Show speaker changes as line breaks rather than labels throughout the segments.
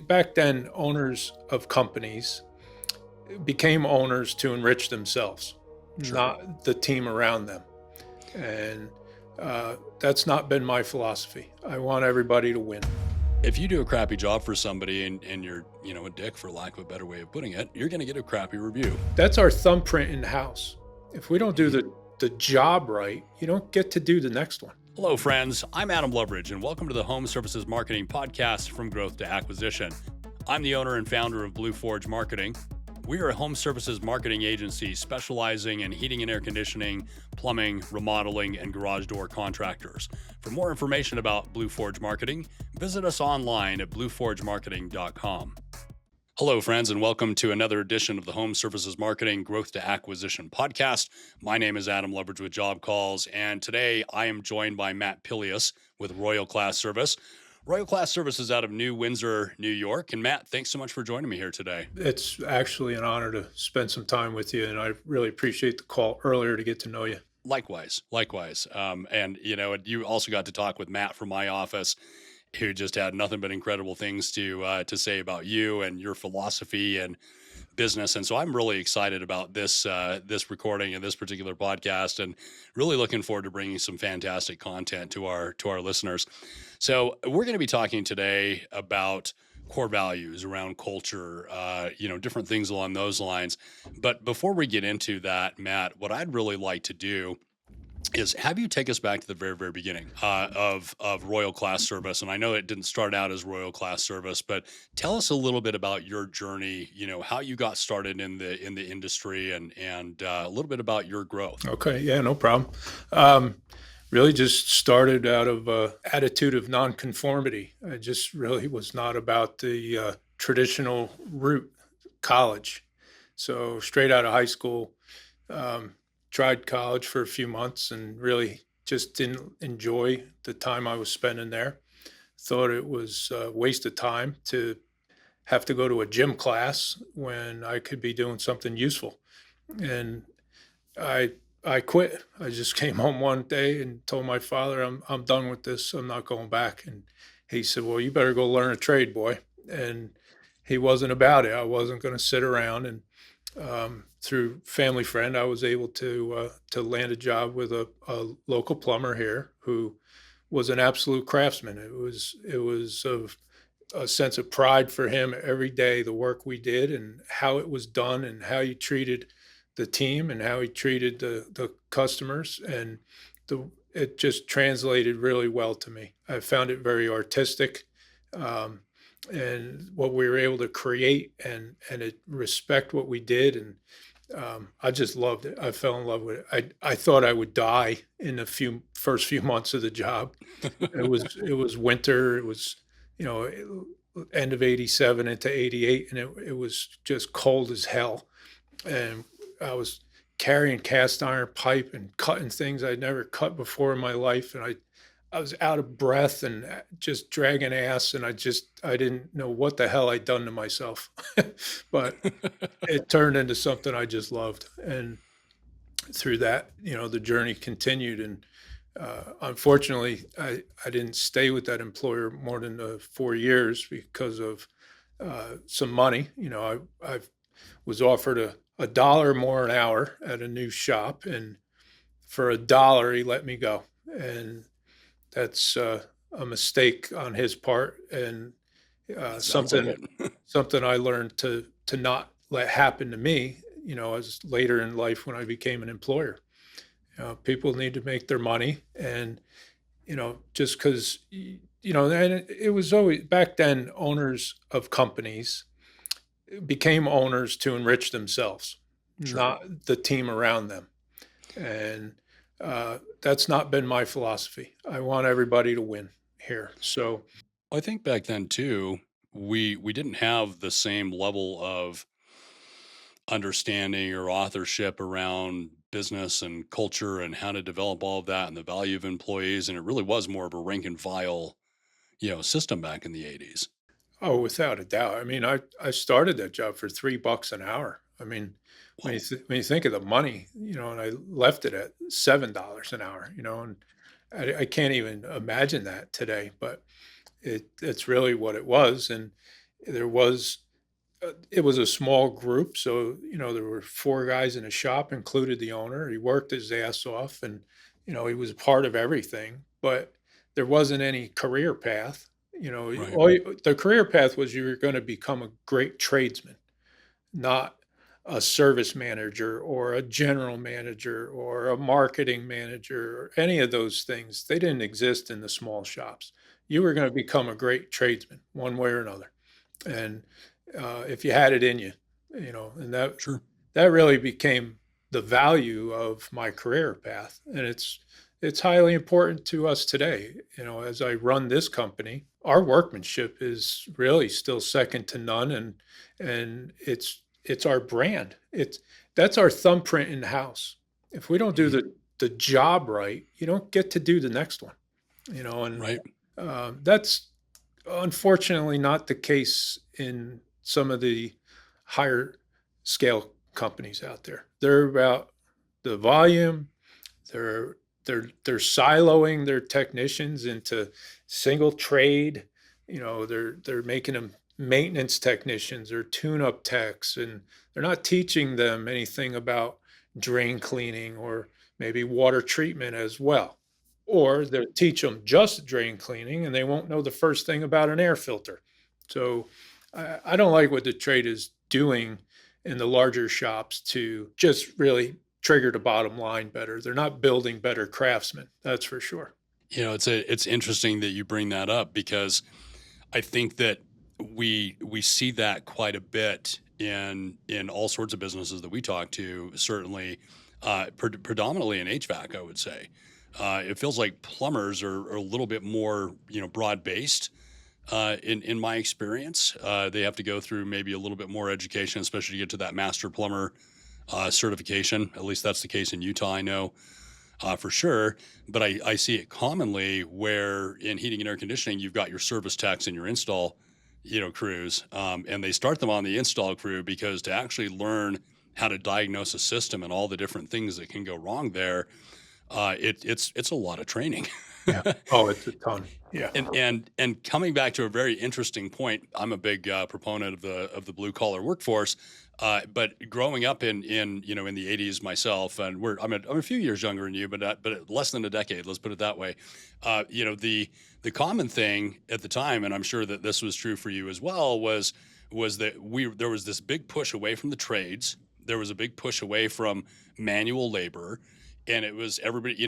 back then, owners of companies became owners to enrich themselves,
Sure.
not the team around them. And that's not been my philosophy. I want everybody to win.
If you do a crappy job for somebody and you're, a dick, for lack of a better way of putting it, you're going to get a crappy review.
That's our thumbprint in the house. If we don't do the job right, you don't get to do the next one.
Hello, friends. I'm Adam Loveridge, and welcome to the Home Services Marketing Podcast, From Growth to Acquisition. I'm the owner and founder of Blue Forge Marketing. We are a home services marketing agency specializing in heating and air conditioning, plumbing, remodeling, and garage door contractors. For more information about Blue Forge Marketing, visit us online at blueforgemarketing.com. Hello, friends, and welcome to another edition of the Home Services Marketing Growth to Acquisition podcast. My name is Adam Loveridge with Job Calls, and today I am joined by Matt Pillius with Royal Class Service. Royal Class Service is out of New Windsor, New York. And Matt, thanks so much for joining me here today.
It's actually an honor to spend some time with you, and I really appreciate the call earlier to get to know you.
Likewise. And you also got to talk with Matt from my office, who just had nothing but incredible things to say about you and your philosophy and business. And so I'm really excited about this recording and this particular podcast, and really looking forward to bringing some fantastic content to our listeners. So we're going to be talking today about core values around culture, different things along those lines. But before we get into that, Matt, what I'd really like to do is have you take us back to the very, very beginning of Royal Class Service. And I know it didn't start out as Royal Class Service, but tell us a little bit about your journey, how you got started in the industry, and a little bit about your growth.
Okay, yeah, no problem. Really just started out of an attitude of nonconformity. I just really was not about the traditional route, college. So straight out of high school, tried college for a few months and really just didn't enjoy the time I was spending there. Thought it was a waste of time to have to go to a gym class when I could be doing something useful. And I quit. I just came home one day and told my father, I'm done with this. I'm not going back. And he said, well, you better go learn a trade, boy. And he wasn't about it. I wasn't going to sit around. And through family friend, I was able to land a job with a local plumber here who was an absolute craftsman. It was a sense of pride for him every day, the work we did and how it was done and how he treated the team and how he treated the customers. And it just translated really well to me. I found it very artistic. And what we were able to create and it respect what we did. And I just loved it. I fell in love with it. I thought I would die in the first few months of the job. It was winter. It was, end of 87 into 88. And it was just cold as hell. And I was carrying cast iron pipe and cutting things I'd never cut before in my life. And I was out of breath and just dragging ass. And I didn't know what the hell I'd done to myself, but it turned into something I just loved. And through that, the journey continued. And unfortunately, I didn't stay with that employer more than 4 years because of some money. I was offered a dollar more an hour at a new shop. And for $1, he let me go. And that's a mistake on his part, and something I learned to not let happen to me. As later in life when I became an employer, people need to make their money, and just because and it was always back then. Owners of companies became owners to enrich themselves,
Sure.
not the team around them, and that's not been my philosophy. I want everybody to win here. So
I think back then too, we didn't have the same level of understanding or authorship around business and culture and how to develop all of that and the value of employees. And it really was more of a rank and file, system back in the 80s.
Oh, without a doubt. I mean, I started that job for $3 an hour. I mean, when you think of the money, and I left it at $7 an hour, and I can't even imagine that today, but it's really what it was. And There was it was a small group, so there were four guys in a shop, included the owner. He worked his ass off, and he was part of everything. But there wasn't any career path.
Right.
The career path was you were going to become a great tradesman, not a service manager or a general manager or a marketing manager or any of those things. They didn't exist in the small shops. You were going to become a great tradesman one way or another. And if you had it in you, and
Sure.
that really became the value of my career path. And it's highly important to us today. As I run this company, our workmanship is really still second to none, and it's our brand. That's our thumbprint in the house. If we don't do
Mhm.
the job right, you don't get to do the next one. And
Right.
that's unfortunately not the case in some of the higher scale companies out there. They're about the volume. They're they're siloing their technicians into single trade. They're making them maintenance technicians or tune-up techs, and they're not teaching them anything about drain cleaning or maybe water treatment as well. Or they'll teach them just drain cleaning and they won't know the first thing about an air filter. So I don't like what the trade is doing in the larger shops to just really trigger the bottom line better. They're not building better craftsmen, that's for sure.
It's interesting that you bring that up because I think that we see that quite a bit in all sorts of businesses that we talk to. Certainly, predominantly in HVAC, I would say. It feels like plumbers are a little bit more broad based. In my experience, they have to go through maybe a little bit more education, especially to get to that master plumber certification. At least that's the case in Utah, I know for sure. But I see it commonly where in heating and air conditioning, you've got your service techs and your install, crews, and they start them on the install crew because to actually learn how to diagnose a system and all the different things that can go wrong there, it's a lot of training.
Yeah. Oh, it's a ton. Yeah.
And coming back to a very interesting point, I'm a big proponent of the blue collar workforce. But growing up in the 80s myself, and I'm a few years younger than you, but less than a decade. Let's put it that way. The common thing at the time, and I'm sure that this was true for you as well, was that there was this big push away from the trades. There was a big push away from manual labor, and it was everybody,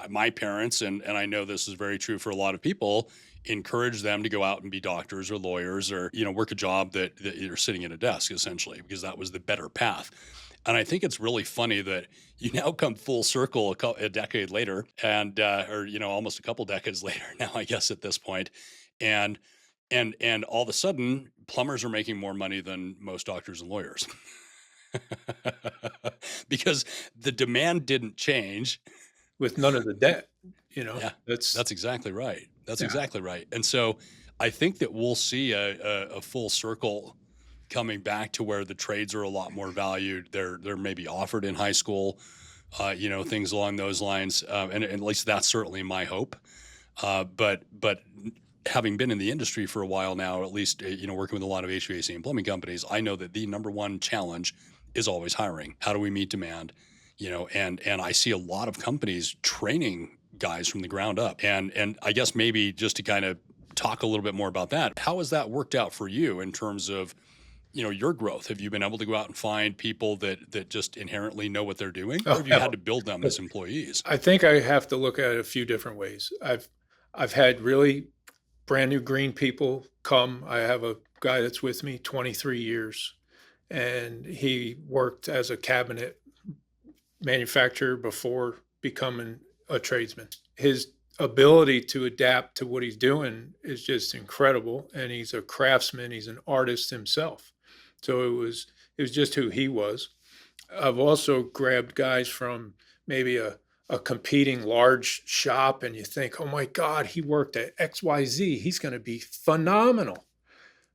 my parents, and I know this is very true for a lot of people, encourage them to go out and be doctors or lawyers or, work a job that you're sitting at a desk essentially, because that was the better path. And I think it's really funny that you now come full circle a decade later or, almost a couple decades later now, I guess at this point. And, and all of a sudden plumbers are making more money than most doctors and lawyers. Because the demand didn't change.
With none of the debt,
Yeah,
that's
that's exactly right. That's
yeah.
exactly right. And so I think that we'll see a full circle coming back to where the trades are a lot more valued. They're maybe offered in high school, things along those lines. And at least that's certainly my hope. But having been in the industry for a while now, at least working with a lot of HVAC and plumbing companies, I know that the number one challenge is always hiring. How do we meet demand? And I see a lot of companies training guys from the ground up. And I guess maybe just to kind of talk a little bit more about that, how has that worked out for you in terms of your growth? Have you been able to go out and find people that just inherently know what they're doing, or
Oh,
have you had
hell.
to build them as employees?
I think I have to look at it a few different ways. I've had really brand new green people come. I have a guy that's with me 23 years, and he worked as a cabinet manufacturer before becoming a tradesman. His ability to adapt to what he's doing is just incredible, and he's a craftsman. He's an artist himself. So it was just who he was. I've also grabbed guys from maybe a competing large shop, and you think, oh my God, he worked at XYZ. He's going to be phenomenal.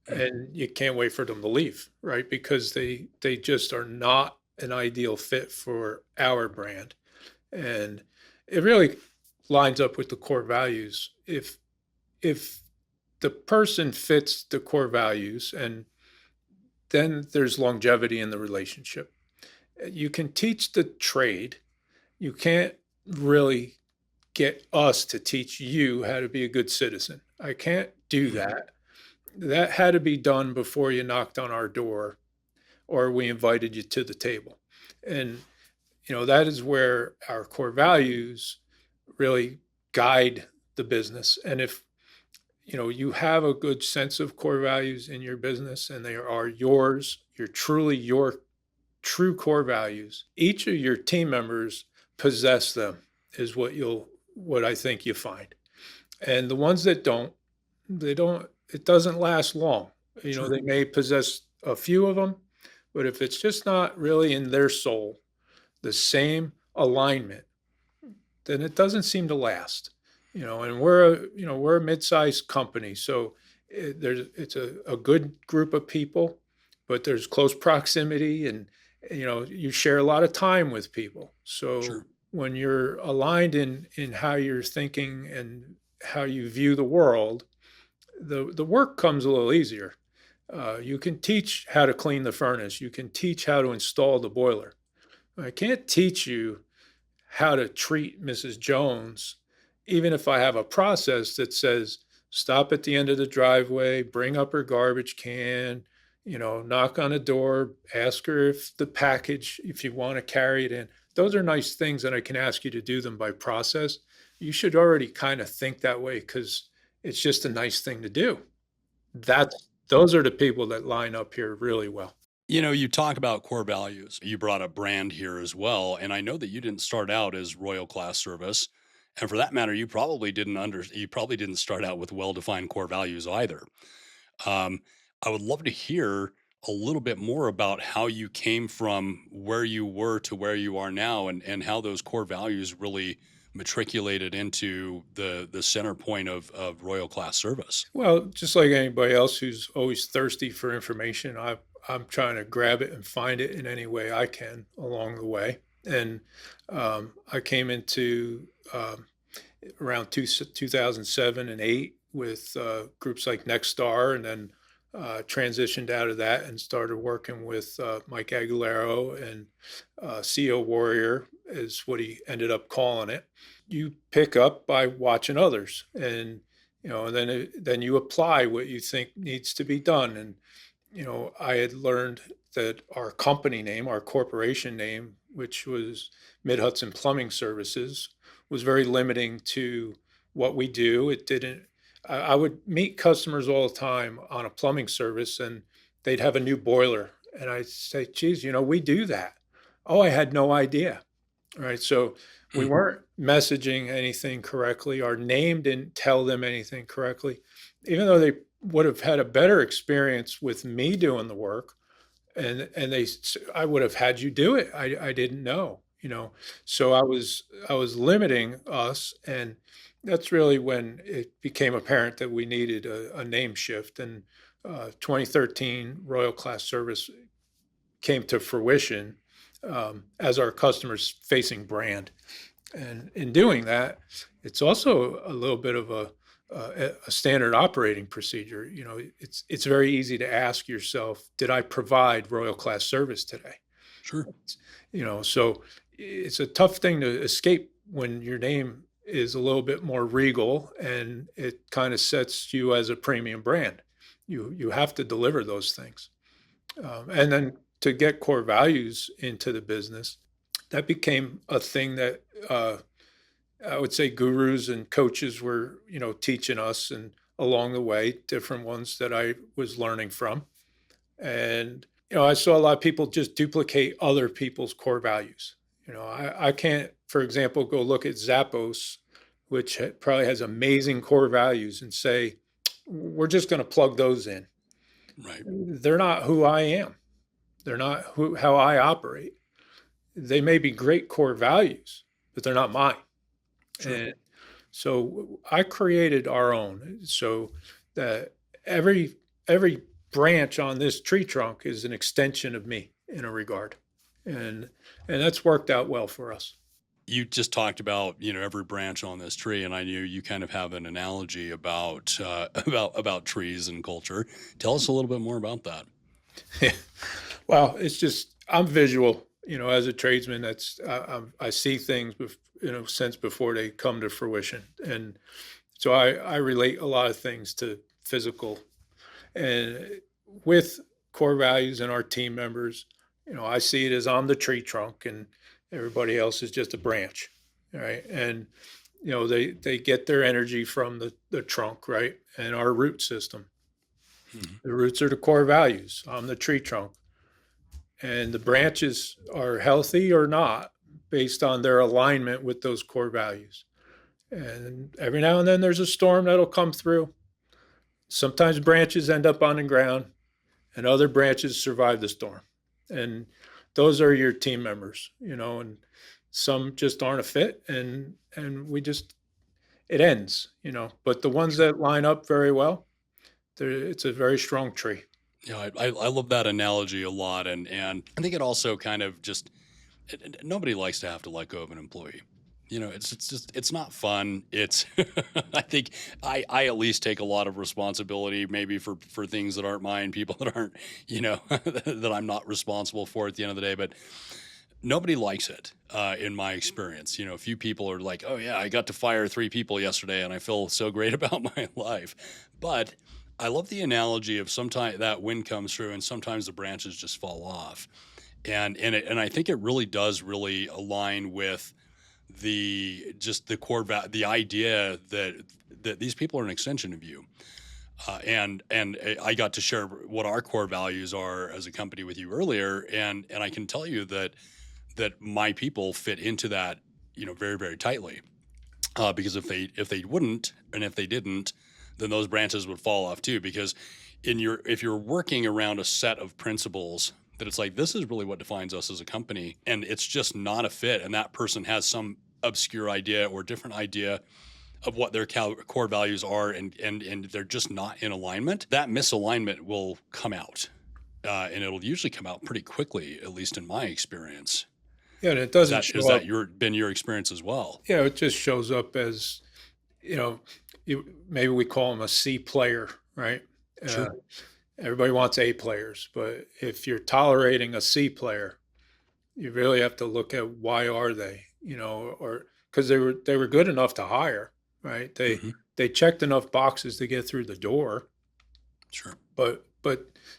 Mm.
And you can't wait for them to leave, right? Because they just are not an ideal fit for our brand. And it really lines up with the core values. If the person fits the core values, and then there's longevity in the relationship. You can teach the trade. You can't really get us to teach you how to be a good citizen. I can't do
Mhm.
that. That had to be done before you knocked on our door or we invited you to the table. And, that is where our core values really guide the business. And if, you have a good sense of core values in your business and they are yours, you're truly your true core values, each of your team members possess them, is what I think you find. And the ones that don't, it doesn't last long.
Sure.
They may possess a few of them, but if it's just not really in their soul, the same alignment, then it doesn't seem to last. And we're a mid-sized company, so it's a good group of people, but there's close proximity, and you share a lot of time with people. So
Sure.
when you're aligned in how you're thinking and how you view the world, the work comes a little easier. You can teach how to clean the furnace. You can teach how to install the boiler. I can't teach you how to treat Mrs. Jones, even if I have a process that says stop at the end of the driveway, bring up her garbage can, knock on a door, ask her if you want to carry it in. Those are nice things, and I can ask you to do them by process. You should already kind of think that way because it's just a nice thing to do. Those are the people that line up here really well.
You talk about core values. You brought up brand here as well, and I know that you didn't start out as Royal Class Service, and for that matter, you probably didn't start out with well-defined core values either. Um, I would love to hear a little bit more about how you came from where you were to where you are now, and how those core values really matriculated into the center point of Royal Class Service.
Well, just like anybody else who's always thirsty for information, I'm trying to grab it and find it in any way I can along the way. And I came into around 2007 and 8 with groups like Nexstar, and then transitioned out of that and started working with Mike Aguilero, and CO Warrior is what he ended up calling it. You pick up by watching others, and and then you apply what you think needs to be done. And I had learned that our company name, our corporation name, which was Mid Hudson Plumbing Services, was very limiting to what we do. It didn't. I would meet customers all the time on a plumbing service, and they'd have a new boiler, and I'd say, "Geez, we do that." Oh, I had no idea. All right, so we
Hmm.
weren't messaging anything correctly. Our name didn't tell them anything correctly, even though they would have had a better experience with me doing the work, and I would have had you do it. I didn't know. So I was limiting us, and that's really when it became apparent that we needed a name shift. And 2013 Royal Class Service came to fruition as our customers facing brand. And in doing that, it's also a little bit of a standard operating procedure. It's very easy to ask yourself, did I provide Royal Class Service today?
Sure.
So it's a tough thing to escape when your name is a little bit more regal and it kind of sets you as a premium brand. You have to deliver those things. And then to get core values into the business, that became a thing that I would say gurus and coaches were, teaching us, and along the way, different ones that I was learning from. And, I saw a lot of people just duplicate other people's core values. I can't, for example, go look at Zappos, which probably has amazing core values, and say, we're just going to plug those in.
Right.
They're not who I am. They're not how I operate. They may be great core values, but they're not mine.
Sure.
And so I created our own. So that every branch on this tree trunk is an extension of me in a regard. And and that's worked out well for us.
You just talked about, every branch on this tree, and I knew you kind of have an analogy about about trees and culture. Tell us a little bit more about that.
Well, it's just I'm visual. As a tradesman, I see things, since before they come to fruition, and so I relate a lot of things to physical and with core values in our team members. I see it as I'm the tree trunk, and everybody else is just a branch, right? And they get their energy from the trunk, right? And our root system.
Mhm.
The roots are the core values. I'm the tree trunk. And the branches are healthy or not based on their alignment with those core values. And every now and then there's a storm that'll come through. Sometimes branches end up on the ground and other branches survive the storm. And those are your team members, and some just aren't a fit, and we just it ends, But the ones
Sure.
that line up very well, it's a very strong tree.
Yeah, I love that analogy a lot, and I think it also kind of just nobody likes to have to let go of an employee. It's just it's not fun. It's I think I at least take a lot of responsibility, maybe for things that aren't mine, people that aren't that I'm not responsible for at the end of the day. But nobody likes it, in my experience. A few people are like, "Oh yeah, I got to fire 3 people yesterday, and I feel so great about my life." But I love the analogy of sometimes that wind comes through, and sometimes the branches just fall off, and I think it really does really align with the core the idea that these people are an extension of you. And I got to share what our core values are as a company with you earlier, and I can tell you that my people fit into that, very, very tightly. Because if they wouldn't, and if they didn't, then those branches would fall off too. Because if you're working around a set of principles that it's like, this is really what defines us as a company, and it's just not a fit, and that person has some obscure idea or different idea of what their core values are, and they're just not in alignment, that misalignment will come out, and it'll usually come out pretty quickly, at least in my experience.
Yeah, and it
Is
doesn't
that is
show
that
up.
your experience as well?
It just shows up as, you know, maybe we call them a C player, right? Uh,
Sure.
Everybody wants A players, but if you're tolerating a C player, you really have to look at why are they, or because they were good enough to hire, right? They
Hmm.
they checked enough boxes to get through the door,
Sure.
but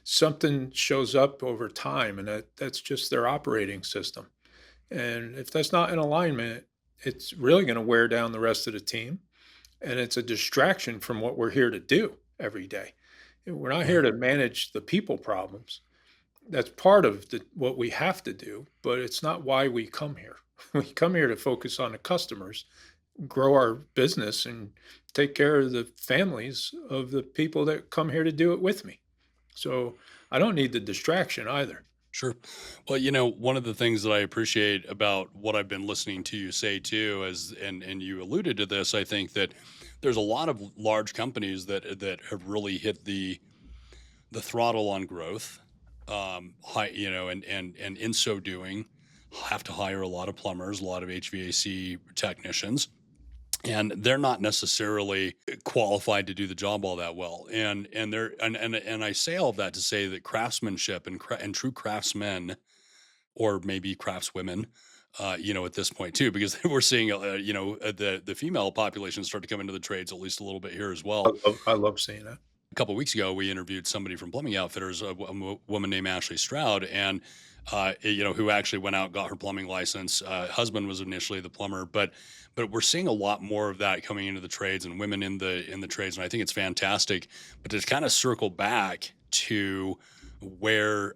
something shows up over time, and that's just their operating system. And if that's not in alignment, it's really going to wear down the rest of the team, and it's a distraction from what we're here to do every day. We're not here
Right.
to manage the people problems. That's part of what we have to do, but it's not why we come here. We come here to focus on the customers, grow our business, and take care of the families of the people that come here to do it with me. So I don't need the distraction either.
Sure. Well, one of the things that I appreciate about what I've been listening to you say too is, and you alluded to this, I think that there's a lot of large companies that have really hit the throttle on growth, and in so doing, have to hire a lot of plumbers, a lot of HVAC technicians, and they're not necessarily qualified to do the job all that well. And I say all of that to say that craftsmanship and true craftsmen, or maybe craftswomen, at this point too, because we're seeing, the female population start to come into the trades at least a little bit here as well.
I love seeing that.
A couple of weeks ago, we interviewed somebody from Plumbing Outfitters, woman named Ashley Stroud, and who actually went out and got her plumbing license. Husband was initially the plumber, but we're seeing a lot more of that coming into the trades and women in the trades, and I think it's fantastic. But to kind of circle back to where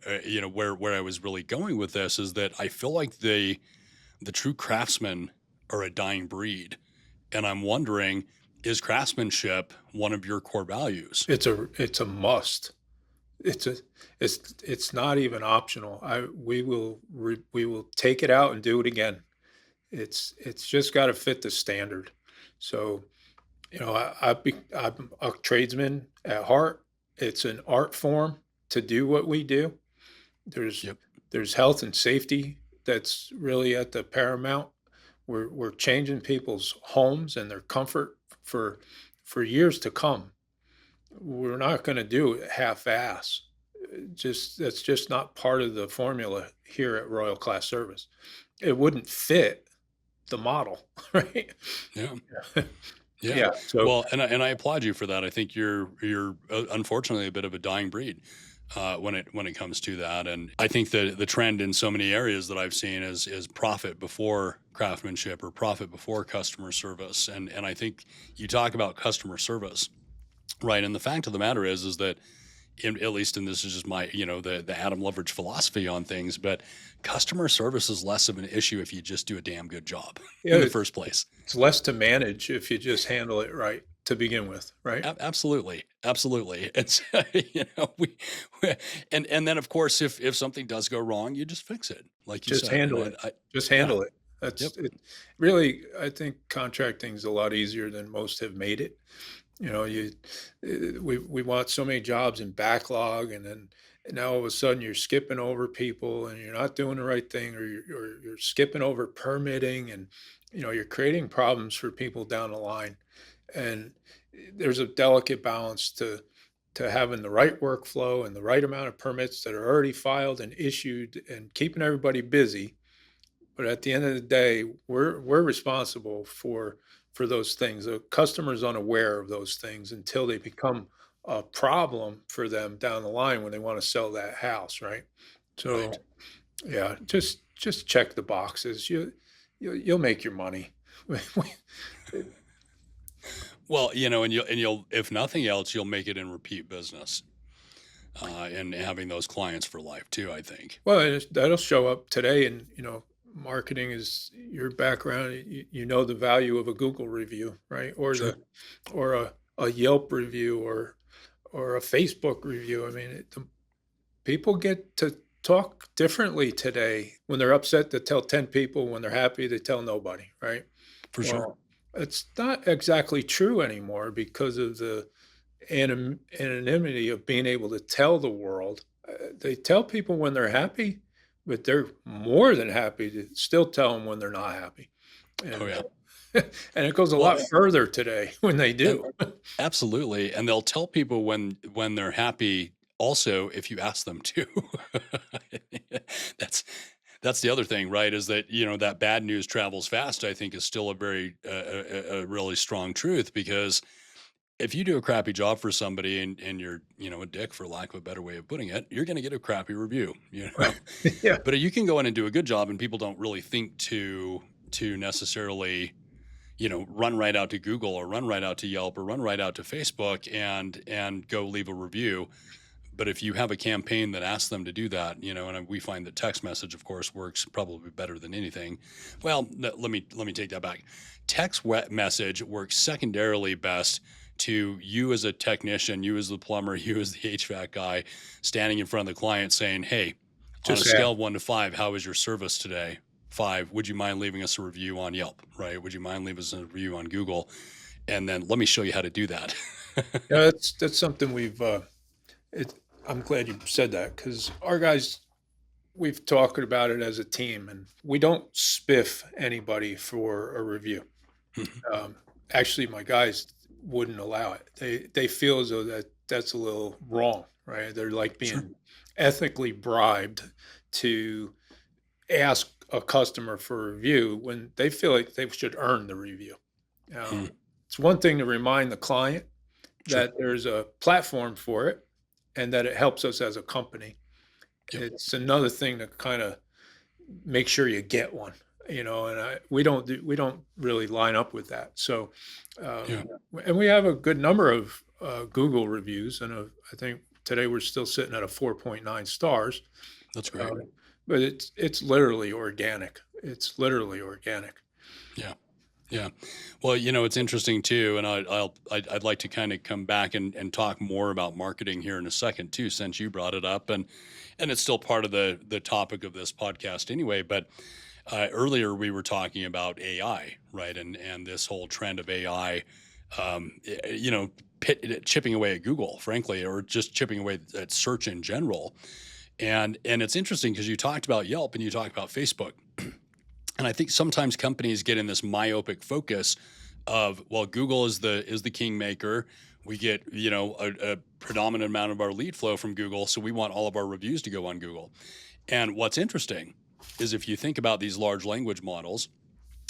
where I was really going with this is that I feel like the true craftsmen are a dying breed, and I'm wondering, is craftsmanship one of your core values?
It's a must. It's a it's not even optional. We will take it out and do it again. It's just got to fit the standard. So I'm a tradesman at heart. It's an art form to do what we do. There's
Yep.
there's health and safety that's really at the paramount, We're changing people's homes and their comfort for years to come. We're not going to do it half-ass. Just that's just not part of the formula here at Royal Class Service. It wouldn't fit the model, right?
Yeah. Yeah.
Yeah. So
Well, and I applaud you for that. I think you're unfortunately a bit of a dying breed when it comes to that. And I think the trend in so many areas that I've seen is profit before craftsmanship or profit before customer service. And I think you talk about customer service, right? And the fact of the matter is that at least, and this is just my, the Adam Loveridge philosophy on things, but customer service is less of an issue if you just do a damn good job
yeah,
in the first place.
it's less to manage if you just handle it right to begin with, right?
Absolutely, absolutely. It's we and then of course if something does go wrong, you just fix it, like you
Just
said.
handle
And
it.
I
Just
yeah,
handle it. That's
yep,
it. Really, I think contracting is a lot easier than most have made it. We want so many jobs in backlog, and then now all of a sudden you're skipping over people, and you're not doing the right thing, or you're skipping over permitting, and you're creating problems for people down the line. And there's a delicate balance to having the right workflow and the right amount of permits that are already filed and issued, and keeping everybody busy. But at the end of the day, we're responsible for those things. The customer's unaware of those things until they become a problem for them down the line when they want to sell that house, right?
right.
So yeah, just check the boxes. You'll make your money.
Well, and you'll if nothing else, you'll make it in repeat business, and having those clients for life too. I think.
Well, that'll show up today, and marketing is your background. You know the value of a Google review, right? Or
Sure.
a Yelp review, or a Facebook review. I mean, the people get to talk differently today. When they're upset, they tell 10 people. When they're happy, they tell nobody, right?
For sure.
Well, it's not exactly true anymore because of the anonymity of being able to tell the world. They tell people when they're happy, but they're more than happy to still tell them when they're not happy.
Oh
And
yeah.
and it goes a
Well,
lot further today when they
and
do.
absolutely, and they'll tell people when they're happy. Also, if you ask them to, that's that's the other thing, right? Is that that bad news travels fast. I think is still a very a really strong truth because if you do a crappy job for somebody and you're a dick for lack of a better way of putting it, you're going to get a crappy review.
Yeah.
But you can go in and do a good job, and people don't really think to necessarily run right out to Google or run right out to Yelp or run right out to Facebook and go leave a review. But if you have a campaign that asks them to do that, and we find that text message, of course, works probably better than anything. Well, let me take that back. Text message works secondarily best to you as a technician, you as the plumber, you as the HVAC guy, standing in front of the client saying, "Hey, on a
Just ask.
scale of 1 to 5, how was your service today? 5, would you mind leaving us a review on Yelp? Right? Would you mind leaving us a review on Google? And then let me show you how to do that."
Yeah, that's something it, I'm glad you said that, because our guys, we've talked about it as a team, and we don't spiff anybody for a review. Um, Actually, my guys wouldn't allow it. They feel as though that's a little wrong, right? They're like
Sure.
being ethically bribed to ask a customer for a review when they feel like they should earn the review.
Hmm.
It's one thing to remind the client
Sure.
that there's a platform for it and that it helps us as a company.
Yep.
It's another thing to kind of make sure you get one, and we don't really line up with that. So,
Yeah.
and we have a good number of Google reviews, and I think today we're still sitting at a 4.9 stars.
That's great.
Um, but it's literally organic. It's literally organic.
Yeah. Yeah. Well, it's interesting too, and I'd like to kind of come back and talk more about marketing here in a second too, since you brought it up, and it's still part of the topic of this podcast anyway. But earlier we were talking about AI, right, and this whole trend of AI, chipping away at Google, frankly, or just chipping away at search in general. And it's interesting because you talked about Yelp and you talked about Facebook. And I think sometimes companies get in this myopic focus of, well, Google is the kingmaker. We get, a predominant amount of our lead flow from Google, so we want all of our reviews to go on Google. And what's interesting is if you think about these large language models,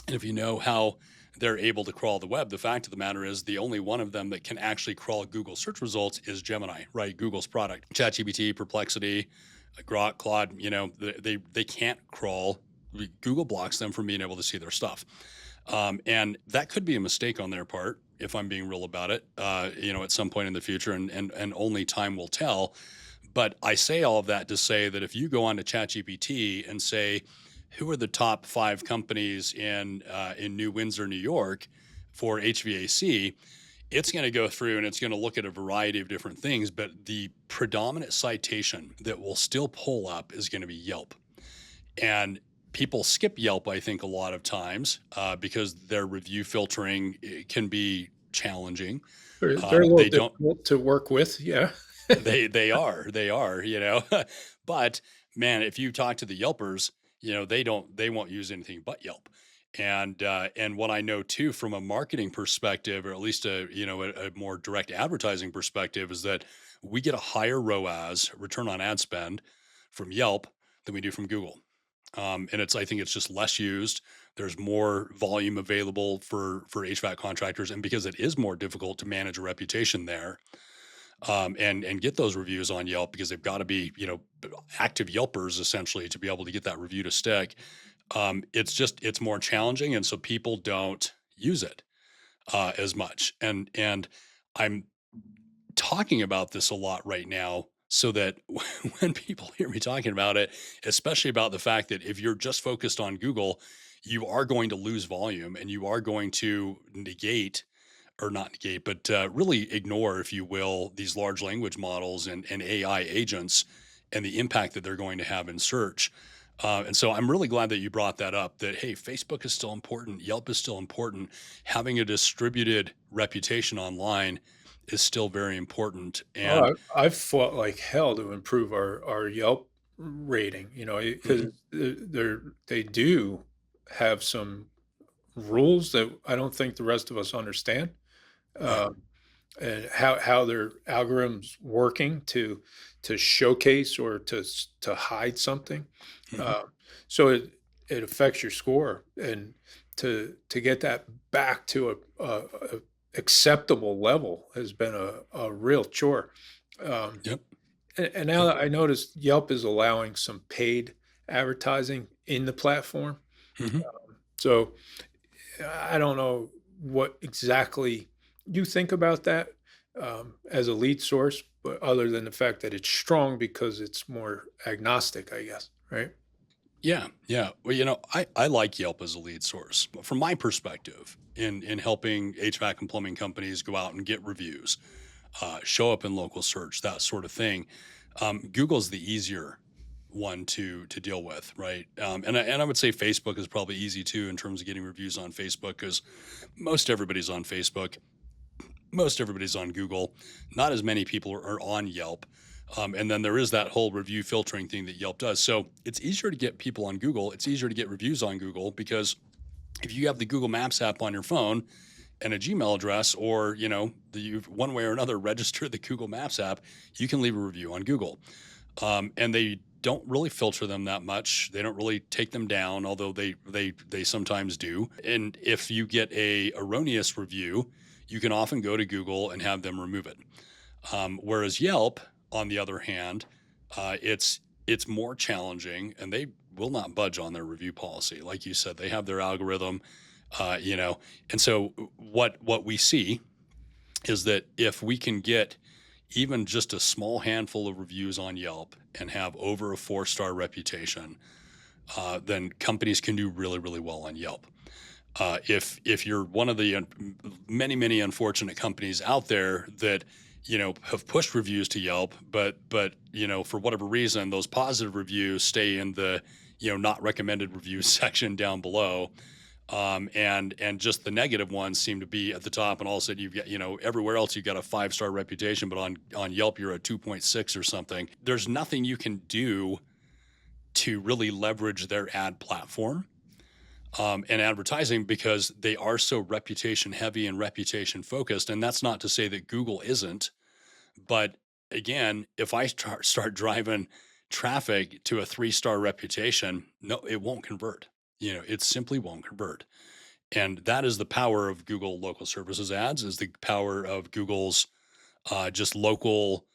and if you know how they're able to crawl the web, the fact of the matter is the only one of them that can actually crawl Google search results is Gemini, right? Google's product. ChatGPT, Perplexity, Grok, Claude, they can't crawl. Google blocks them from being able to see their stuff. And that could be a mistake on their part, if I'm being real about it, at some point in the future, and only time will tell. But I say all of that to say that if you go on to ChatGPT and say, who are the top 5 companies in New Windsor, New York for HVAC, it's going to go through and it's going to look at a variety of different things. But the predominant citation that will still pull up is going to be Yelp. And people skip Yelp, I think, a lot of times because their review filtering can be challenging.
They're a little
They don't.
difficult to work with. Yeah.
They are. But man, if you talk to the Yelpers, they won't use anything but Yelp. And what I know too from a marketing perspective, or at least a more direct advertising perspective, is that we get a higher ROAS, return on ad spend, from Yelp than we do from Google. And I think it's just less used. There's more volume available for HVAC contractors, and because it is more difficult to manage a reputation there, and get those reviews on Yelp, because they've got to be active Yelpers essentially to be able to get that review to stick. It's more challenging, and so people don't use it as much. And I'm talking about this a lot right now, so that when people hear me talking about it, especially about the fact that if you're just focused on Google, you are going to lose volume, and you are going to really ignore, if you will, these large language models and AI agents and the impact that they're going to have in search. And so I'm really glad that you brought that up, that, hey, Facebook is still important. Yelp is still important. Having a distributed reputation online is still very important. And
I've fought like hell to improve our Yelp rating, because
Mhm.
they do have some rules that I don't think the rest of us understand.
Right.
Um, and how their algorithms working to showcase or to hide something.
Mhm.
Uh, so it affects your score, and to get that back to a acceptable level has been a real chore. Um,
Yep.
and now
Yep.
that I noticed Yelp is allowing some paid advertising in the platform.
Mhm.
So I don't know what exactly you think about that as a lead source, but other than the fact that it's strong because it's more agnostic, I guess, right?
Yeah, yeah. Well, I like Yelp as a lead source. But from my perspective, in helping HVAC and plumbing companies go out and get reviews, show up in local search, that sort of thing, Google's the easier one to deal with, right? And I would say Facebook is probably easy too in terms of getting reviews on Facebook, because most everybody's on Facebook, most everybody's on Google. Not as many people are on Yelp. And then there is that whole review filtering thing that Yelp does. So it's easier to get people on Google. It's easier to get reviews on Google, because if you have the Google Maps app on your phone and a Gmail address, or you've one way or another registered the Google Maps app, you can leave a review on Google. And they don't really filter them that much. They don't really take them down, although they sometimes do. And if you get a erroneous review, you can often go to Google and have them remove it. Whereas Yelp, on the other hand, it's more challenging, and they will not budge on their review policy. Like you said, they have their algorithm, and so what we see is that if we can get even just a small handful of reviews on Yelp and have over a 4-star reputation, then companies can do really, really well on Yelp. If you're one of the many unfortunate companies out there that have pushed reviews to Yelp, but for whatever reason those positive reviews stay in the not recommended reviews section down below, and just the negative ones seem to be at the top, and all of a sudden you've got everywhere else you've got a 5-star reputation, but on Yelp you're a 2.6 or something. There's nothing you can do to really leverage their ad platform and advertising because they are so reputation heavy and reputation focused. And that's not to say that Google isn't, but again, if I start driving traffic to a 3-star reputation, no, it won't convert. It simply won't convert. And that is the power of Google local services ads, is the power of Google's just local,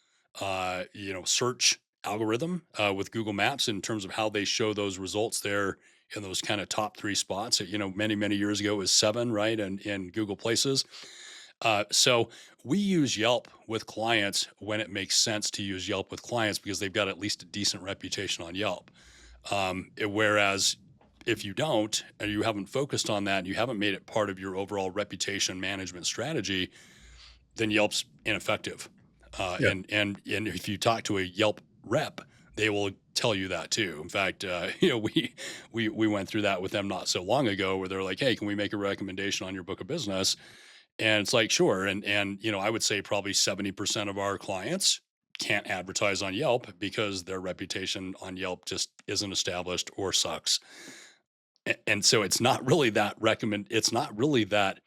search algorithm with Google Maps in terms of how they show those results there in those kind of top 3 spots. Many, many years ago it was 7, right? And in Google Places. So we use Yelp with clients when it makes sense to use Yelp with clients because they've got at least a decent reputation on Yelp. Whereas if you don't, and you haven't focused on that, and you haven't made it part of your overall reputation management strategy, then Yelp's ineffective.
Yeah.
And if you talk to a Yelp rep, they will tell you that too. In fact, we went through that with them not so long ago, where they're like, "Hey, can we make a recommendation on your book of business?" And it's like, "Sure." And I would say probably 70% of our clients can't advertise on Yelp because their reputation on Yelp just isn't established or sucks. And so it's not really that It's not really that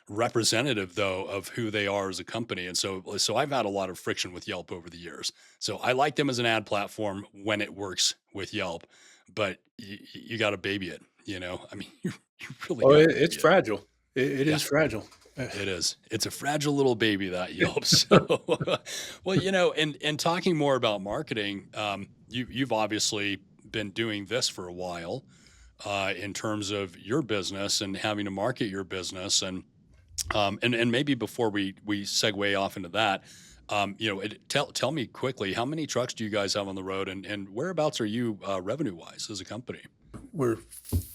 representative though of who they are as a company. And so I've had a lot of friction with Yelp over the years. So I like them as an ad platform when it works with Yelp, but you got to baby it. I mean, you really
Oh,
got to
it's
baby it.
fragile. It
Yeah,
is fragile.
it is. It's a fragile little baby, that Yelp. So, well, and talking more about marketing, you've obviously been doing this for a while, in terms of your business and having to market your business. And maybe before we segue off into that, tell me quickly, how many trucks do you guys have on the road, and whereabouts are you revenue wise as a company?
We're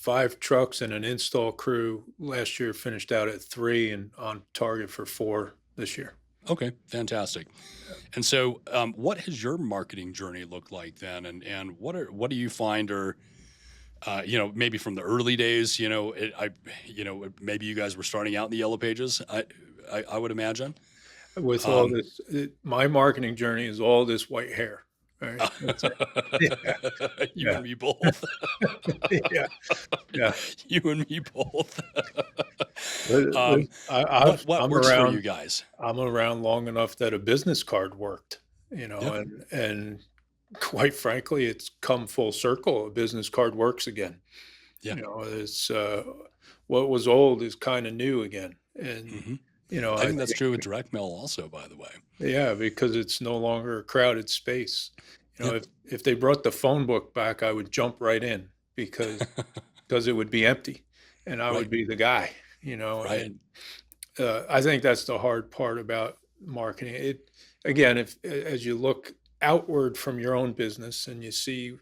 5 trucks and an install crew. Last year finished out at 3 and on target for 4 this year.
Okay, fantastic. And so, what has your marketing journey looked like then, and what do you find are maybe from the early days, maybe you guys were starting out in the yellow pages. I would imagine.
With all
Um,
this, my marketing journey is all this white hair. Right. That's it. Yeah.
you
Yeah.
and me both.
Yeah. Yeah.
You and me both.
Lis-
What works for you guys?
I'm around long enough that a business card worked,
Yeah,
and quite frankly, it's come full circle. A business card works again.
yeah.
It's what was old is kind of new again, and
hmm I
I
think that's
think,
true with direct mail, also. By the way.
yeah, because it's no longer a crowded space.
Yeah.
If they brought the phone book back, I would jump right in because it would be empty, and I
Right.
would be the guy.
Right.
And I think that's the hard part about marketing. It again, if as you look outward from your own business and you see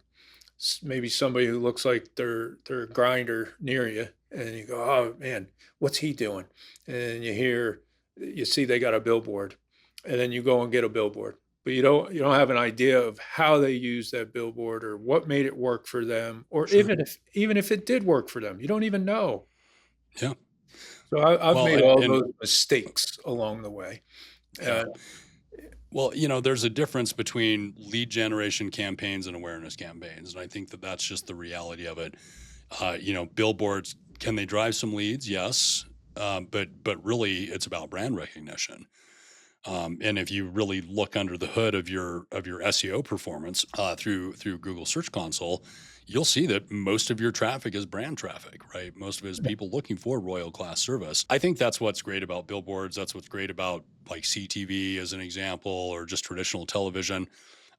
maybe somebody who looks like they're a grinder near you, and you go, "Oh man, what's he doing?" And you see they got a billboard, and then you go and get a billboard, but you don't have an idea of how they use that billboard or what made it work for them, or
Sure.
even if it did work for them, you don't even know.
Yeah.
So I've
Well,
made
and
all
and
those mistakes along the way.
yeah.
Uh,
Well, there's a difference between lead generation campaigns and awareness campaigns, and I think that that's just the reality of it. Billboards, can they drive some leads? Yes, but really, it's about brand recognition. And if you really look under the hood of your SEO performance through Google Search Console, you'll see that most of your traffic is brand traffic, right? Most of it is people looking for royal class service. I think that's what's great about billboards. That's what's great about like CTV as an example, or just traditional television.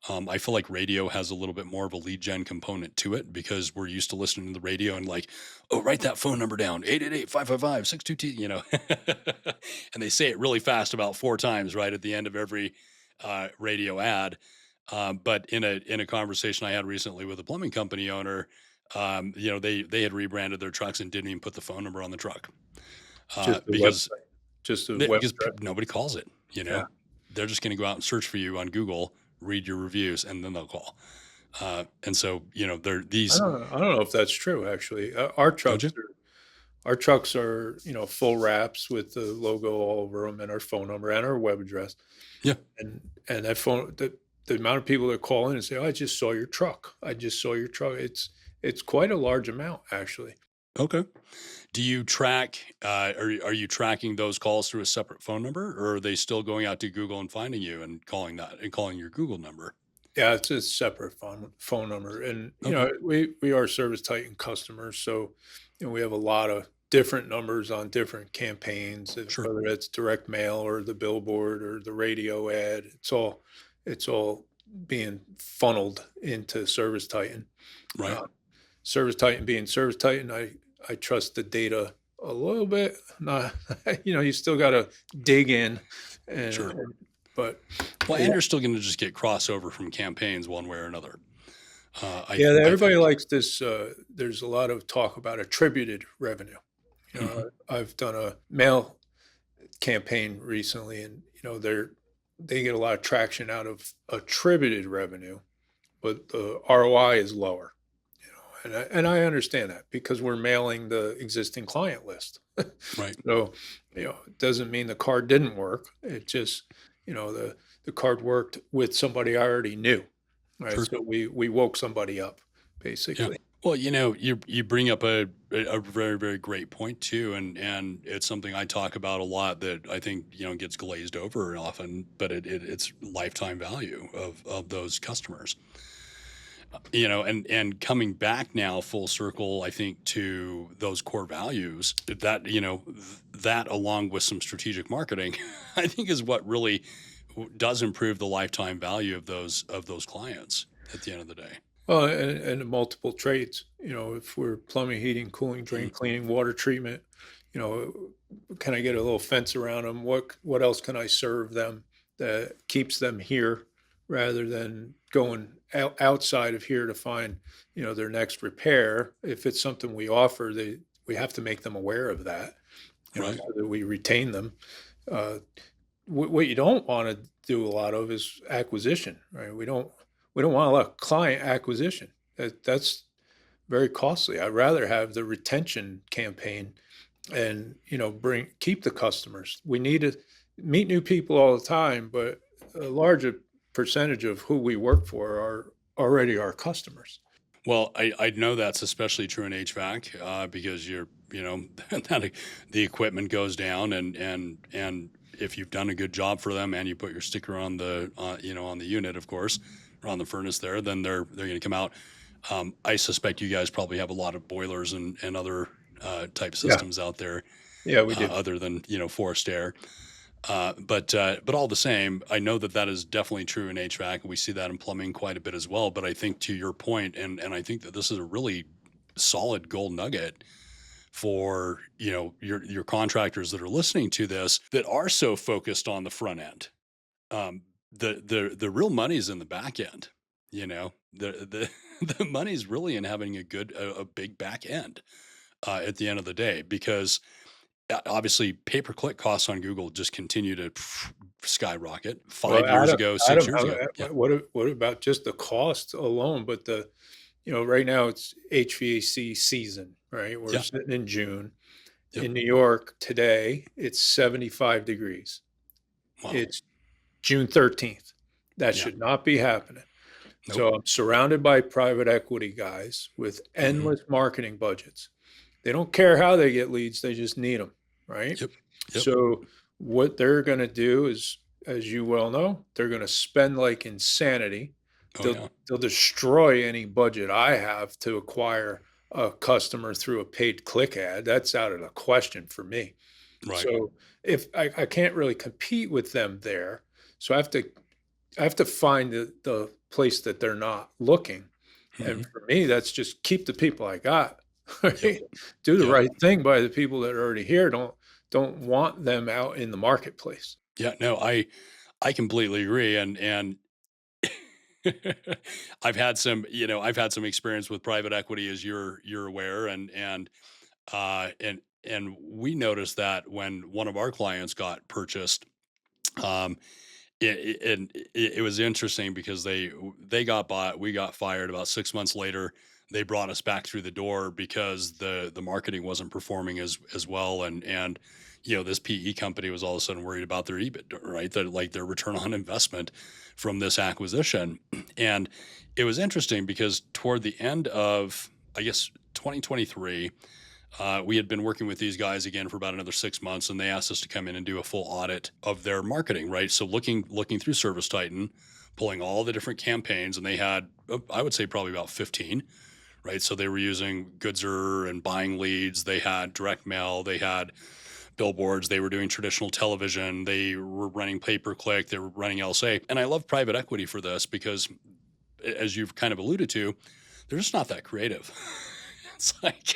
I feel like radio has a little bit more of a lead gen component to it because we're used to listening to the radio and like, oh, write that phone number down, 888-555-62T, and they say it really fast about 4 times right at the end of every radio ad. But in a conversation I had recently with a plumbing company owner, they had rebranded their trucks and didn't even put the phone number on the truck
just the
because
website, just the
because
website.
nobody calls it.
Yeah.
They're just going to go out and search for you on Google, read your reviews, and then they'll call. And so, they're these.
I don't know if that's true actually.
Don't you?
Our trucks are, full wraps with the logo all over them and our phone number and our web address.
Yeah.
And that phone, the amount of people that call in and say, "Oh, I just saw your truck. I just saw your truck." It's quite a large amount actually.
Okay. Do you track, are you tracking those calls through a separate phone number, or are they still going out to Google and finding you and calling your Google number?
Yeah, it's a separate phone number, and
Okay.
we are Service Titan customers, so we have a lot of different numbers on different campaigns,
Sure.
whether it's direct mail or the billboard or the radio ad. It's all being funneled into Service Titan.
Right.
Uh, Service Titan being Service Titan, I trust the data a little bit. Not, you still got to dig in,
Sure.
but
Well, and
yeah,
you're still going to just get crossover from campaigns one way or another.
yeah.
I
Everybody
think.
likes this. There's a lot of talk about attributed revenue.
Mhm.
I've done a mail campaign recently, and they get a lot of traction out of attributed revenue, but the ROI is lower. And I understand that because we're mailing the existing client list.
Right.
So, it doesn't mean the card didn't work. It just, the card worked with somebody I already knew, right?
Sure.
So we woke somebody up,
Yeah.
basically.
Well, you bring up a very, very great point too, and it's something I talk about a lot that I think gets glazed over often, but it's lifetime value of those customers. And coming back now full circle, I think, to those core values, that along with some strategic marketing, I think is what really does improve the lifetime value of those clients at the end of the day.
Well, and multiple trades. If we're plumbing, heating, cooling,
Mhm.
drain cleaning, water treatment, you know, can I get a little fence around them? What else can I serve them that keeps them here rather than going outside of here to find, their next repair? If it's something we offer, we have to make them aware of that,
Right.
so that we retain them. Uh, what you don't want to do a lot of is acquisition, right? We don't want a lot of client acquisition. That's very costly. I'd rather have the retention campaign and keep the customers. We need to meet new people all the time, but a larger percentage of who we work for are already our customers.
Well, I know that's especially true in HVAC because that the equipment goes down, and if you've done a good job for them and you put your sticker on the on the unit, of course, or on the furnace there, then they're going to come out. I suspect you guys probably have a lot of boilers and other type
Yeah,
systems out there,
yeah, we do.
other than forced air. But all the same, I know that is definitely true in HVAC, and we see that in plumbing quite a bit as well. But I think to your point, and I think that this is a really solid gold nugget for your contractors that are listening to this that are so focused on the front end. The real money's in the back end. The the money's really in having a big back end at the end of the day, because obviously pay-per-click costs on Google just continue to skyrocket.
Well,
5 years ago, 6
Adam,
years ago. Yeah.
what about just the cost alone? But right now it's HVAC season, right? We're
Yeah.
sitting in June.
Yep.
In New York today, it's 75 degrees.
Wow.
It's June 13th. That
Yeah.
should not be happening.
Nope.
So I'm surrounded by private equity guys with
Mhm.
endless marketing budgets. They don't care how they get leads, they just need them, right?
Yep. Yep.
So what they're going to do is, as you well know, they're going to spend like insanity.
Oh,
They'll
yeah.
they'll destroy any budget I have to acquire a customer through a paid click ad. That's out of the question for me.
Right.
So if I can't really compete with them there, so I have to find the place that they're not looking. And
Mhm.
for me, that's just keep the people I got.
Yep.
Right? Do the
Yep.
right thing by the people that are already here. Don't want them out in the marketplace.
Yeah. No, I completely agree. And I've had some experience with private equity, as you're aware, and we noticed that when one of our clients got purchased. um it was interesting because they got bought, we got fired. About 6 months later, they brought us back through the door because the marketing wasn't performing as well, and this PE company was all of a sudden worried about their EBIT, right? Their return on investment from this acquisition. And it was interesting because toward the end of, I guess, 2023, We had been working with these guys again for about another 6 months, and they asked us to come in and do a full audit of their marketing, right? So looking through Service Titan, pulling all the different campaigns, and they had, I would say, probably about 15, right? So they were using Goodser and buying leads. They had direct mail. They had billboards. They were doing traditional television. They were running pay per click. They were running LSA. And I love private equity for this because, as you've kind of alluded to, they're just not that creative. It's like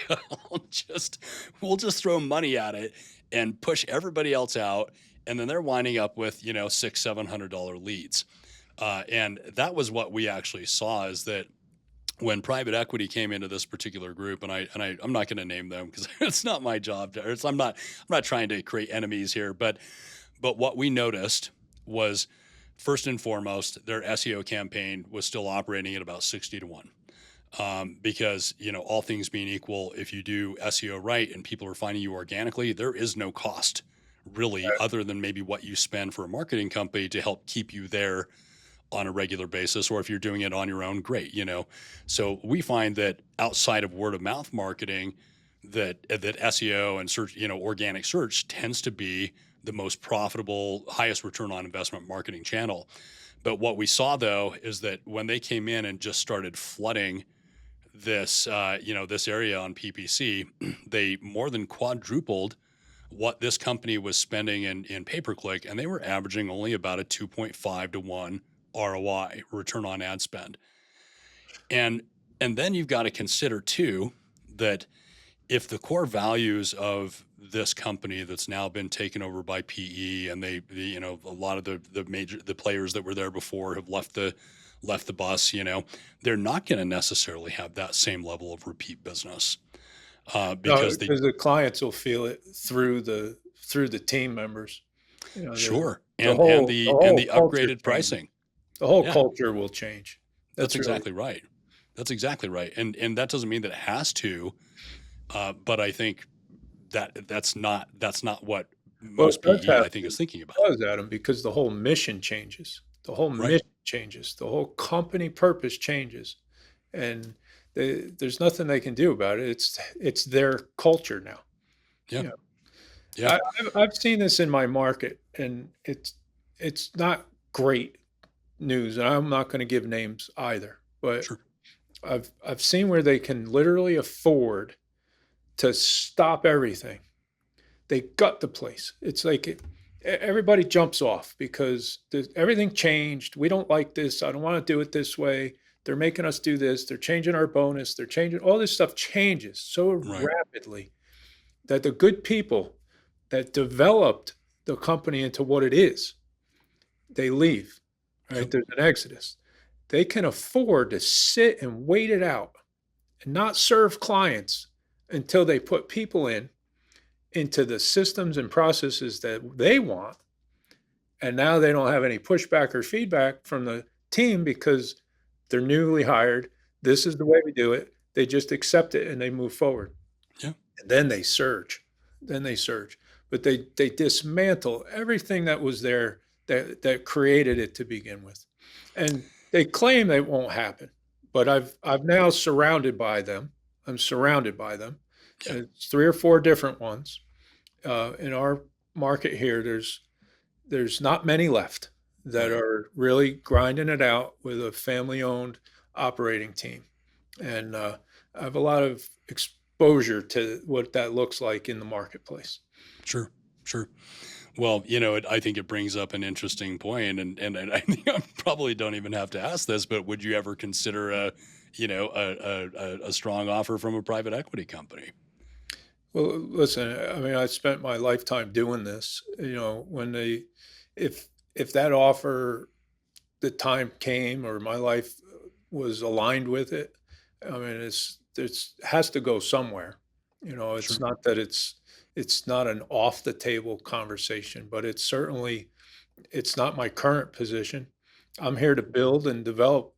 we'll just throw money at it and push everybody else out, and then they're winding up with $600-700 leads. And that was what we actually saw, is that when private equity came into this particular group, and I'm not going to name them because it's not my job. I'm not trying to create enemies here, but what we noticed was, first and foremost, their SEO campaign was still operating at about 60-1. Because, all things being equal, if you do SEO right and people are finding you organically, there is no cost really, other than maybe what you spend for a marketing company to help keep you there on a regular basis. Or if you're doing it on your own, great. So we find that outside of word of mouth marketing, that SEO and search, organic search tends to be the most profitable, highest return on investment marketing channel. But what we saw, though, is that when they came in and just started flooding this, this area on PPC, they more than quadrupled what this company was spending in pay-per-click, and they were averaging only about a 2.5-1 ROI, return on ad spend. And then you've got to consider too that if the core values of this company that's now been taken over by PE, and a lot of the players that were there before have left the bus, they're not going to necessarily have that same level of repeat business, because
the clients will feel it through the team members.
Sure,
the
and
whole
the
culture
upgraded
changes.
pricing.
The whole
Yeah.
culture will change.
That's
really-
exactly right. That's exactly right. And that doesn't mean that it has to, but I think that's not what most
it does
PE,
have
I think, is thinking about.
It does, Adam, because the whole mission changes. The whole
Right.
mission changes. The whole company purpose changes, and there's nothing they can do about it. It's their culture now.
Yeah.
You know,
Yeah.
I've seen this in my market, and it's not great news, and I'm not going to give names either, but
Sure.
I've seen where they can literally afford to stop everything. They gut the place. It's like everybody jumps off because everything changed. We don't like this. I don't want to do it this way. They're making us do this. They're changing our bonus. They're changing all this stuff changes so
Right.
rapidly that the good people that developed the company into what it is, they leave. Right?
Yep.
There's an exodus. They can afford to sit and wait it out and not serve clients until they put people into the systems and processes that they want. And now they don't have any pushback or feedback from the team because they're newly hired. This is the way we do it. They just accept it and they move forward.
Yeah.
And then they surge. But they dismantle everything that was there that created it to begin with. And they claim that it won't happen. But I've now surrounded by them. I'm surrounded by them.
Yeah.
It's 3 or 4 different ones. In our market here, there's not many left that are really grinding it out with a family-owned operating team. And I have a lot of exposure to what that looks like in the marketplace.
Sure. Well, I think it brings up an interesting point, and I think I probably don't even have to ask this, but would you ever consider a strong offer from a private equity company?
Well, listen, I mean, I spent my lifetime doing this. If that offer, the time came, or my life was aligned with it, I mean, it has to go somewhere. It's
Sure.
not that it's not an off the table conversation, but it's not my current position. I'm here to build and develop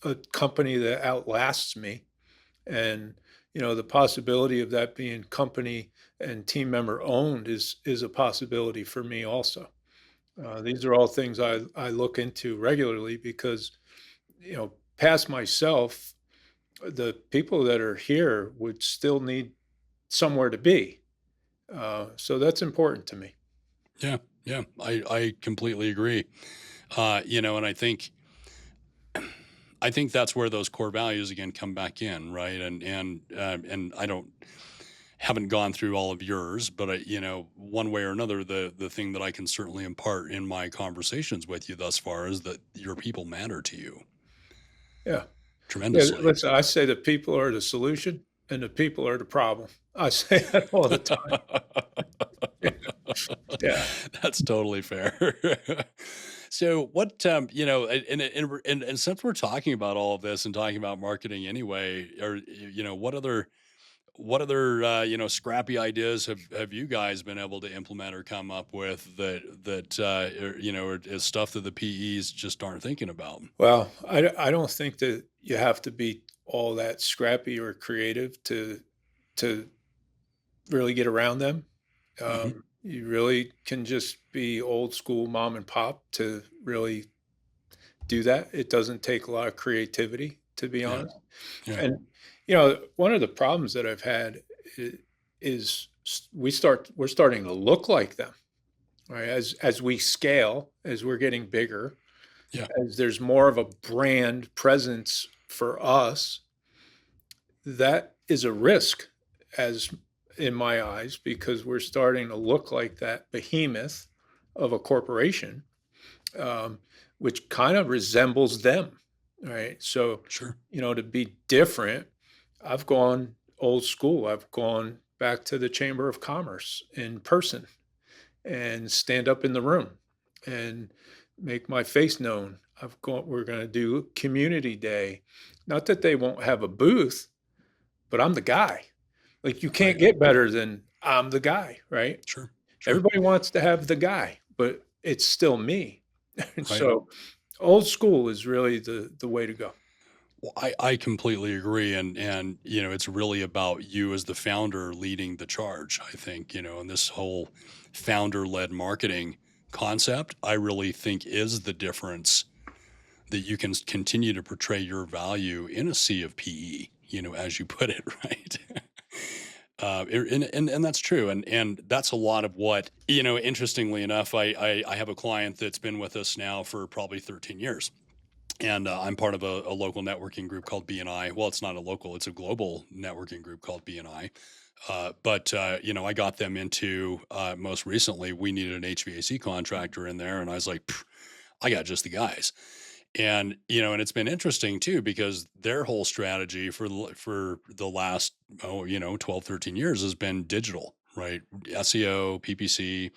a company that outlasts me, and the possibility of that being company and team member owned is a possibility for me also. These are all things I look into regularly because, past myself, the people that are here would still need somewhere to be. So that's important to me.
Yeah, yeah, I completely agree. And I think that's where those core values again come back in, right? And I don't haven't gone through all of yours, but one way or another, the thing that I can certainly impart in my conversations with you thus far is that your people matter to you
Yeah. Yeah.
tremendously.
Listen, I say the people are the solution and the people are the problem. I say that all the time. Yeah.
That's totally fair. So what and since we're talking about all of this and talking about marketing anyway, or what other scrappy ideas have you guys been able to implement or come up with is stuff that the PEs just aren't thinking about?
Well, I don't think that you have to be all that scrappy or creative to really get around them.
Hmm.
You really can just be old school mom and pop to really do that. It doesn't take a lot of creativity, to be
Yeah,
honest.
yeah,
And one of the problems that I've had is we're starting to look like them, right? As we scale, as we're getting bigger,
yeah,
as there's more of a brand presence for us, that is a risk, as in my eyes, because we're starting to look like that behemoth of a corporation, um, which kind of resembles them, right? So,
sure.
to be different, I've gone old school. I've gone back to the Chamber of Commerce in person and stand up in the room and make my face known. We're going to do community day. Not that they won't have a booth, but I'm the guy. Like you can't
Right.
get better than I'm the guy, right?
Sure. Sure.
Everybody wants to have the guy, but it's still me. And
Right.
so old school is really the way to go.
Well, I completely agree, and it's really about you as the founder leading the charge. I think and this whole founder-led marketing concept, I really think is the difference that you can continue to portray your value in a sea of PE. As you put it, right? And that's true, and that's a lot of what Interestingly enough, I have a client that's been with us now for probably 13 years and I'm part of a local networking group called BNI. Well, it's not a local; it's a global networking group called BNI. I got them into most recently. We needed an HVAC contractor in there, and I was like, "Pff, I got just the guys. And it's been interesting too because their whole strategy for the last 12, 13 years has been digital, right? SEO, PPC,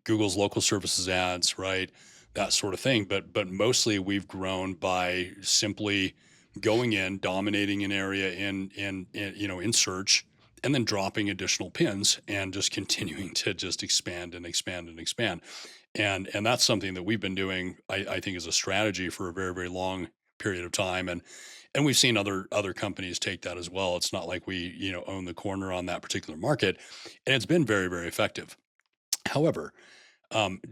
Google's local services ads, right? That sort of thing. But mostly we've grown by simply going in, dominating an area in search, and then dropping additional pins and just continuing to just expand and expand and expand. And that's something that we've been doing, I think, as a strategy for a very, very long period of time. And we've seen other companies take that as well. It's not like we, own the corner on that particular market. And it's been very, very effective. However,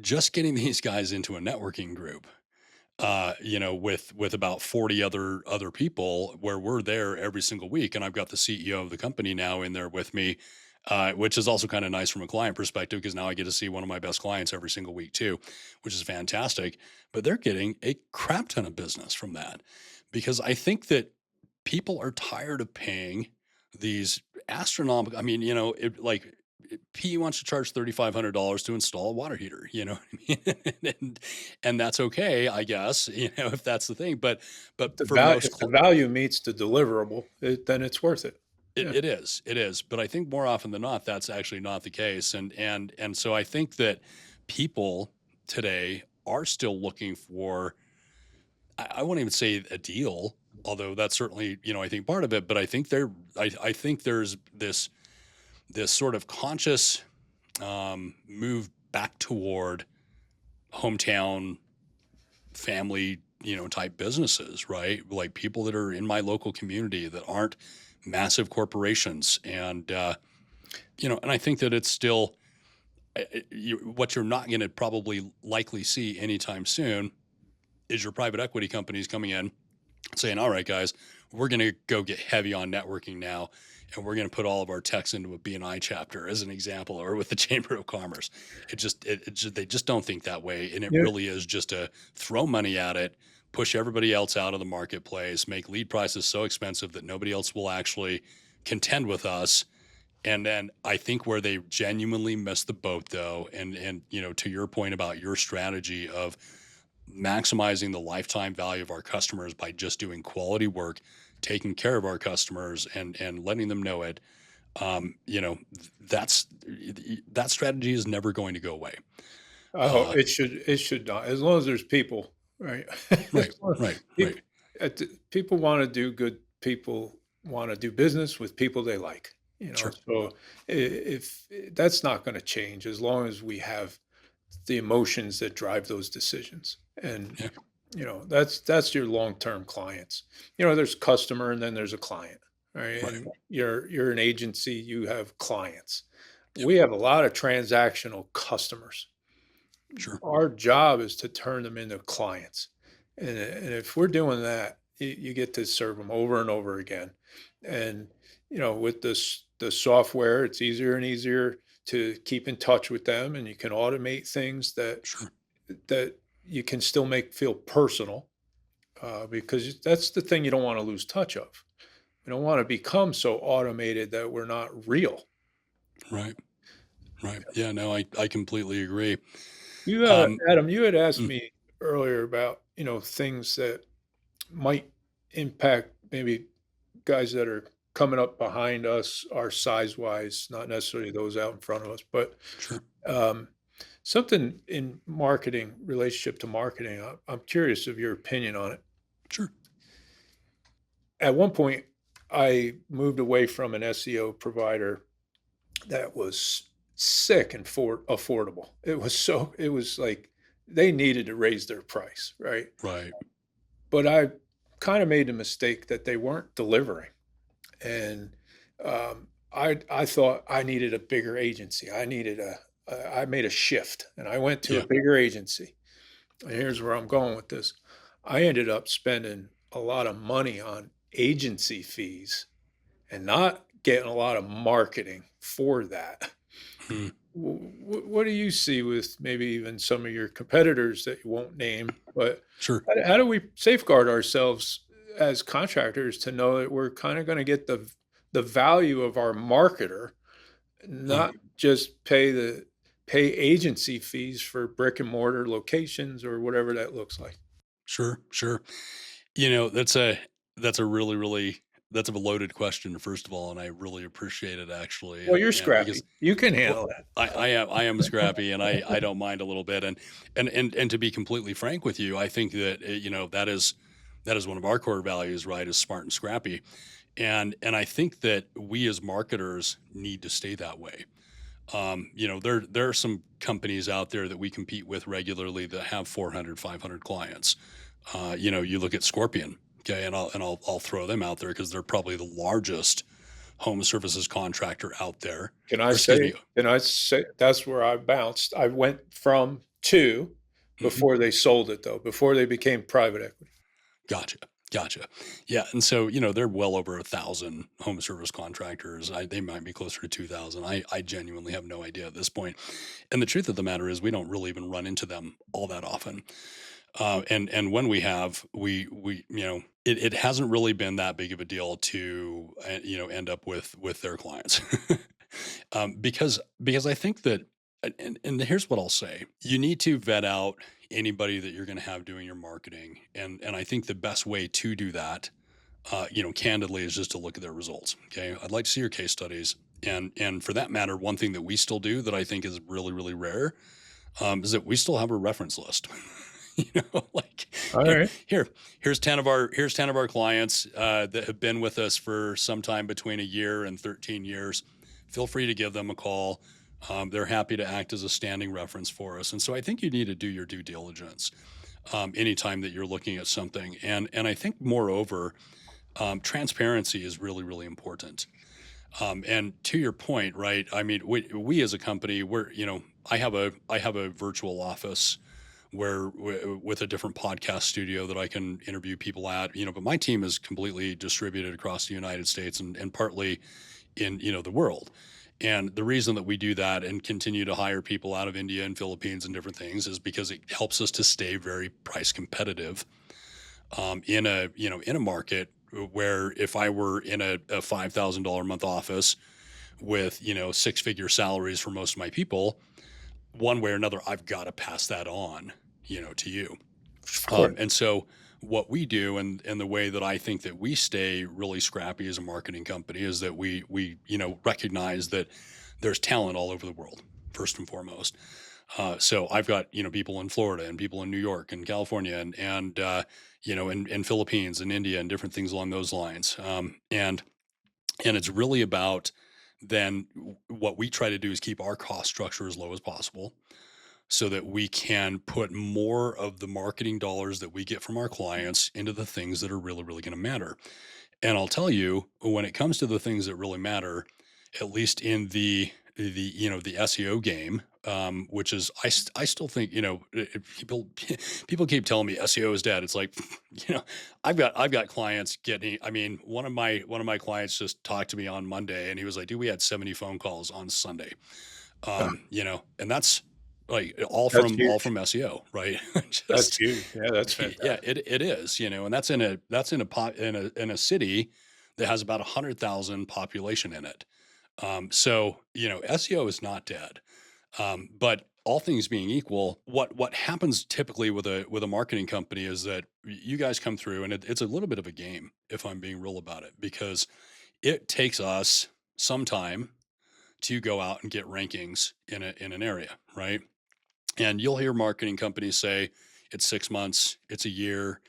just getting these guys into a networking group, with about 40 other people, where we're there every single week, and I've got the CEO of the company now in there with me, which is also kind of nice from a client perspective because now I get to see one of my best clients every single week too, which is fantastic. But they're getting a crap ton of business from that because I think that people are tired of paying these astronomical. I mean, PE wants to charge $3,500 to install a water heater. You know what I mean? and that's okay, I guess. If that's the thing. But for most,
If the value meets the deliverable, then it's worth it.
it,
Yeah.
it is, it is. But I think more often than not, that's actually not the case. And so I think that people today are still looking for. I won't even say a deal, although that's certainly I think part of it. But I think I think there's this sort of conscious move back toward hometown family, type businesses, right? Like people that are in my local community that aren't massive corporations. And I think that it's still what you're not going to probably likely see anytime soon is your private equity companies coming in, saying, all right, guys, we're going to go get heavy on networking now. And we're going to put all of our techs into a BNI chapter as an example, or with the Chamber of Commerce. They just don't think that way. And it
Yeah.
really is just to throw money at it, push everybody else out of the marketplace, make lead prices so expensive that nobody else will actually contend with us. And then I think where they genuinely miss the boat, though, and to your point about your strategy of maximizing the lifetime value of our customers by just doing quality work, taking care of our customers, and letting them know it. You know, that's that strategy is never going to go away.
I hope
Uh,
it should not, as long as there's people, right?
right,
As long-
right,
People,
right.
people want to do good. People want to do business with people they like.
Sure.
So if that's not going to change, as long as we have the emotions that drive those decisions, and
Yeah.
that's your long-term clients. There's customer and then there's a client, right?
Right.
And you're an agency, you have clients.
Yep.
We have a lot of transactional customers.
Sure.
Our job is to turn them into clients. And if we're doing that, you get to serve them over and over again. And, with the software, it's easier and easier to keep in touch with them, and you can automate things
Sure.
that you can still make feel personal, because that's the thing you don't want to lose touch of. We don't want to become so automated that we're not real.
Right. Right. Yeah. No, I completely agree.
You,
Um,
Adam, you had asked
mm,
me earlier about, things that might impact maybe guys that are coming up behind us, our size wise, not necessarily those out in front of us, but
sure.
um, something in marketing, relationship to marketing. I'm curious of your opinion on it.
Sure.
At one point, I moved away from an SEO provider that was sick and affordable. It was like they needed to raise their price, right?
Right.
But I kind of made the mistake that they weren't delivering. And I thought I needed a bigger agency. I made a shift and I went to a
Yeah.
bigger agency. And here's where I'm going with this. I ended up spending a lot of money on agency fees and not getting a lot of marketing for that.
Mm,
What do you see with maybe even some of your competitors that you won't name? But
sure.
how do we safeguard ourselves as contractors to know that we're kind of going to get the value of our marketer,
Right.
not just pay agency fees for brick and mortar locations or whatever that looks like?
Sure. Sure. That's a really, really that's a loaded question, first of all, and I really appreciate it actually.
Well, you're
And because
scrappy. You can
well,
handle that.
I am scrappy, and I don't mind a little bit. And to be completely frank with you, I think that that is one of our core values, right? Is smart and scrappy. And I think that we as marketers need to stay that way. There are some companies out there that we compete with regularly that have 400, 500 clients. You look at Scorpion, okay, and I'll throw them out there because they're probably the largest home services contractor out there.
Can
Or
I
excuse me.
say? Can I say that's where I bounced? I went from two
Mhm.
before they sold it, though, before they became private equity.
Gotcha. Gotcha. Yeah. And so, they're well over 1,000 home service contractors. They might be closer to 2,000. I genuinely have no idea at this point. And the truth of the matter is we don't really even run into them all that often. And when we have, it hasn't really been that big of a deal to, end up with their clients. Because I think that, and here's what I'll say: you need to vet out anybody that you're going to have doing your marketing, and I think the best way to do that, candidly, is just to look at their results. Okay, I'd like to see your case studies, and for that matter, one thing that we still do that I think is really really rare, is that we still have a reference list. Like
All
here,
right.
here's 10 of our clients that have been with us for some time between a year and 13 years. Feel free to give them a call. They're happy to act as a standing reference for us. And so I think you need to do your due diligence anytime that you're looking at something. And I think moreover, transparency is really, really important. And to your point, right? I mean, we as a company, I have a virtual office with a different podcast studio that I can interview people at, but my team is completely distributed across the United States and partly in, the world. And the reason that we do that and continue to hire people out of India and Philippines and different things is because it helps us to stay very price competitive in a market where if I were in a $5,000 a month office with, 6-figure salaries for most of my people, one way or another, I've got to pass that on, to you.
Of course.
And so what we do and the way that I think that we stay really scrappy as a marketing company is that we recognize that there's talent all over the world, first and foremost. So I've got, people in Florida and people in New York and California and Philippines and India and different things along those lines. And it's really about then what we try to do is keep our cost structure as low as possible so that we can put more of the marketing dollars that we get from our clients into the things that are really, really going to matter. And I'll tell you, when it comes to the things that really matter, at least in the SEO game, which is I still think people keep telling me SEO is dead. It's like I've got clients getting. I mean, one of my clients just talked to me on Monday, and he was like, "Dude, we had 70 phone calls on Sunday."
Uh,
And that's like all
that's
from
huge.
SEO, right?
That's
Just
huge. Yeah, that's
yeah,
fantastic.
it is, and that's in a city that has about 100,000 population in it. So SEO is not dead, but all things being equal, what happens typically with a marketing company is that you guys come through, and it's a little bit of a game, if I'm being real about it, because it takes us some time to go out and get rankings in an area, right? And you'll hear marketing companies say it's 6 months, it's a year,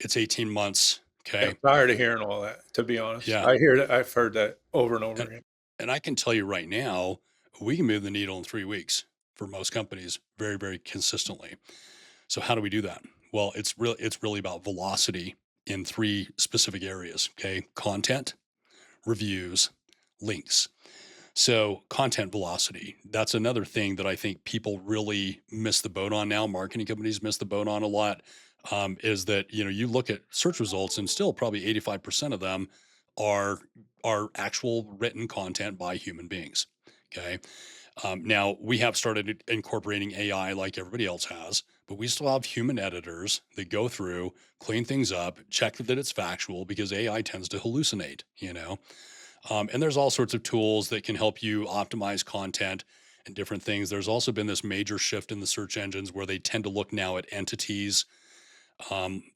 it's 18 months.
Yeah, I'm
Okay.
tired of hearing all that, to be honest.
Yeah.
I hear that. I've heard that over and over
And,
again.
and I can tell you right now, we can move the needle in 3 weeks for most companies very, very consistently. So how do we do that? Well, it's really about velocity in three specific areas. Okay. Content, reviews, links. So content velocity, that's another thing that I think people really miss the boat on now. Marketing companies miss the boat on a lot. Is that you look at search results and still probably 85% of them are are actual written content by human beings. Okay. Now we have started incorporating AI like everybody else has, but we still have human editors that go through, clean things up, check that it's factual because AI tends to hallucinate. And there's all sorts of tools that can help you optimize content and different things. There's also been this major shift in the search engines where they tend to look now at entities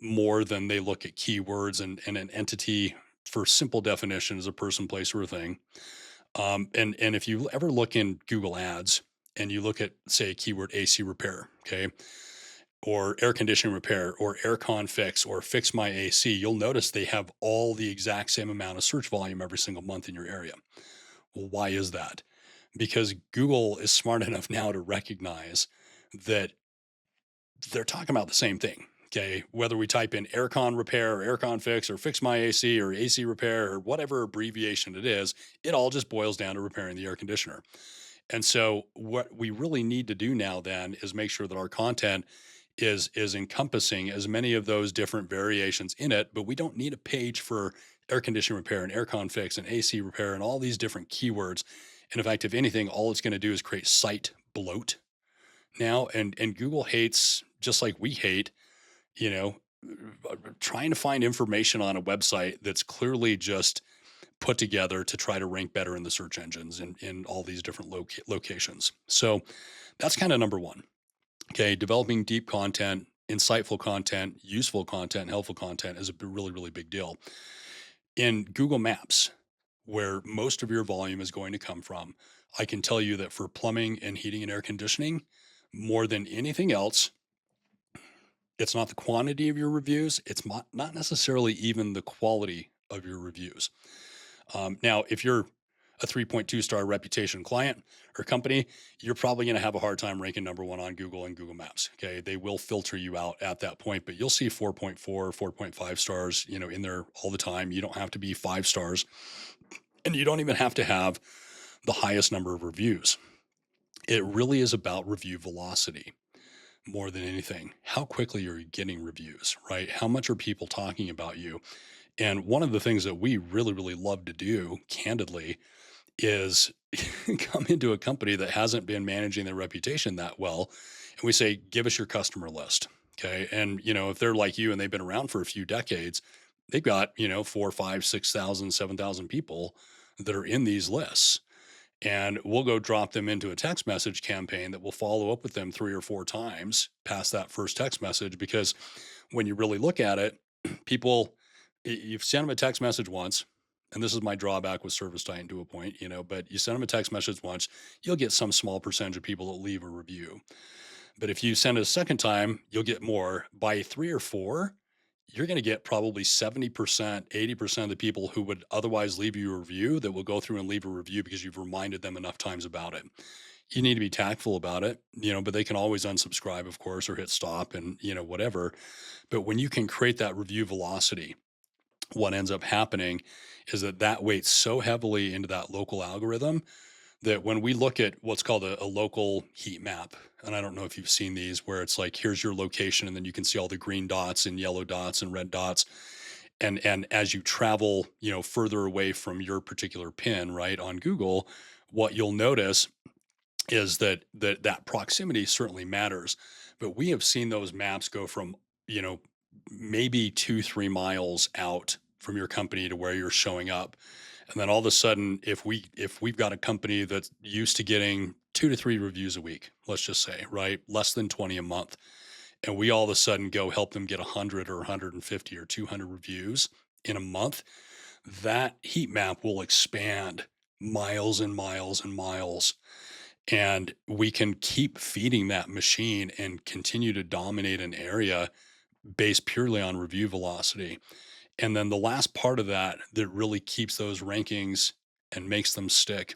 more than they look at keywords, and an entity for simple definition is a person, place, or a thing. And if you ever look in Google Ads and you look at, say, a keyword AC repair, okay, or air conditioning repair, or aircon fix, or fix my AC, you'll notice they have all the exact same amount of search volume every single month in your area. Well, why is that? Because Google is smart enough now to recognize that they're talking about the same thing. Okay. Whether we type in aircon repair or aircon fix or fix my AC or AC repair or whatever abbreviation it is, it all just boils down to repairing the air conditioner. And so what we really need to do now then is make sure that our content is encompassing as many of those different variations in it, but we don't need a page for air conditioning repair and aircon fix and AC repair and all these different keywords. And in fact, if anything, all it's going to do is create site bloat now. And Google hates, just like we hate, you know, trying to find information on a website that's clearly just put together to try to rank better in the search engines in all these different locations. So that's kind of number one. Okay. Developing deep content, insightful content, useful content, helpful content is a really, really big deal. In Google Maps, where most of your volume is going to come from, I can tell you that for plumbing and heating and air conditioning, more than anything else, it's not the quantity of your reviews. It's not necessarily even the quality of your reviews. Now, if you're a 3.2 star reputation client or company, you're probably going to have a hard time ranking number one on Google and Google Maps. Okay. They will filter you out at that point, but you'll see 4.4, 4.5 stars, in there all the time. You don't have to be 5 stars, and you don't even have to have the highest number of reviews. It really is about review velocity. more than anything, how quickly are you getting reviews, right? How much are people talking about you? And one of the things that we really, really love to do, candidly, is come into a company that hasn't been managing their reputation that well. And we say, give us your customer list. Okay. And, if they're like you and they've been around for a few decades, they've got, 4, 5, 6,000, 7,000 people that are in these lists. And we'll go drop them into a text message campaign that will follow up with them 3 or 4 times past that first text message. Because when you really look at it, people, you've sent them a text message once, and this is my drawback with Service Titan to a point, but you send them a text message once, you'll get some small percentage of people that leave a review. But if you send it a second time, you'll get more. By 3 or 4, you're going to get probably 70%, 80% of the people who would otherwise leave you a review that will go through and leave a review because you've reminded them enough times about it. You need to be tactful about it, but they can always unsubscribe, of course, or hit stop and, whatever. But when you can create that review velocity, what ends up happening is that weights so heavily into that local algorithm that when we look at what's called a local heat map, and I don't know if you've seen these, where it's like, here's your location, and then you can see all the green dots and yellow dots and red dots. And as you travel, further away from your particular pin, right, on Google, what you'll notice is that proximity certainly matters. But we have seen those maps go from, you know, maybe 2, 3 miles out from your company to where you're showing up. And then all of a sudden, if we've got a company that's used to getting 2 to 3 reviews a week, let's just say, right, less than 20 a month, and we all of a sudden go help them get 100 or 150 or 200 reviews in a month, that heat map will expand miles and miles and miles. And we can keep feeding that machine and continue to dominate an area based purely on review velocity. And then the last part of that that really keeps those rankings and makes them stick,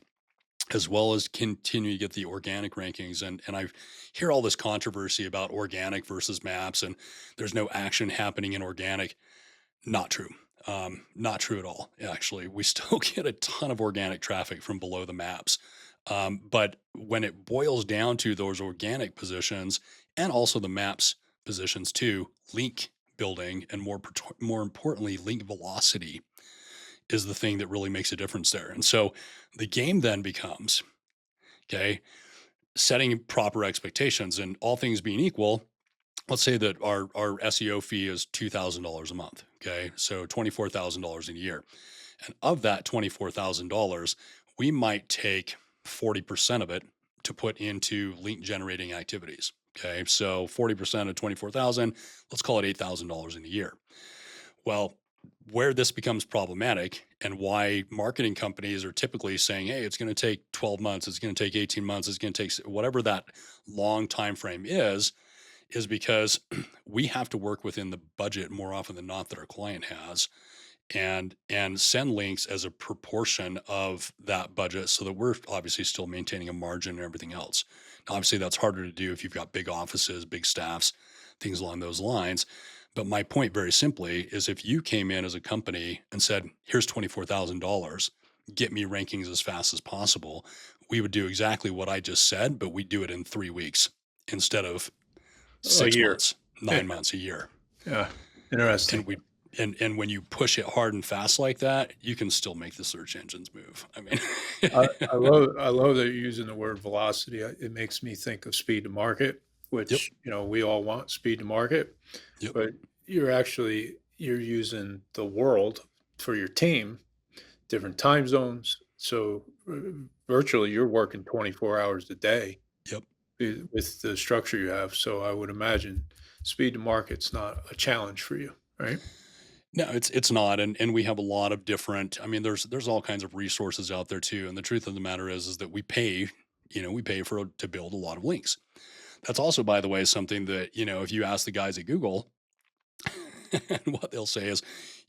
as well as continue to get the organic rankings. And I hear all this controversy about organic versus maps, and there's no action happening in organic. Not true. Not true at all. Actually, we still get a ton of organic traffic from below the maps. But when it boils down to those organic positions and also the maps positions too, link building and more importantly, link velocity is the thing that really makes a difference there. And so the game then becomes, okay, setting proper expectations, and all things being equal, let's say that our SEO fee is $2,000 a month. Okay. So $24,000 a year. And of that $24,000, we might take 40% of it to put into link generating activities. Okay. So 40% of 24,000, let's call it $8,000 in a year. Well, where this becomes problematic and why marketing companies are typically saying, hey, it's going to take 12 months, it's going to take 18 months, it's going to take whatever that long time frame is because we have to work within the budget more often than not that our client has, and send links as a proportion of that budget so that we're obviously still maintaining a margin and everything else. Now, obviously that's harder to do if you've got big offices, big staffs, things along those lines. But my point very simply is, if you came in as a company and said, here's $24,000, get me rankings as fast as possible, we would do exactly what I just said, but we do it in 3 weeks instead of
A
6
year.
months,
Yeah.
9 months, a year.
Yeah. Interesting.
And we and when you push it hard and fast like that, you can still make the search engines move. I mean,
I love that you're using the word velocity. It makes me think of speed to market,
yep,
which, we all want speed to market,
yep,
but you're using the world for your team, different time zones. So virtually you're working 24 hours a day
yep.
with the structure you have. So I would imagine speed to market's not a challenge for you, right?
No, it's not, and we have a lot of different. I mean, there's all kinds of resources out there too. And the truth of the matter is that we pay, we pay for to build a lot of links. That's also, by the way, something that if you ask the guys at Google, and what they'll say is,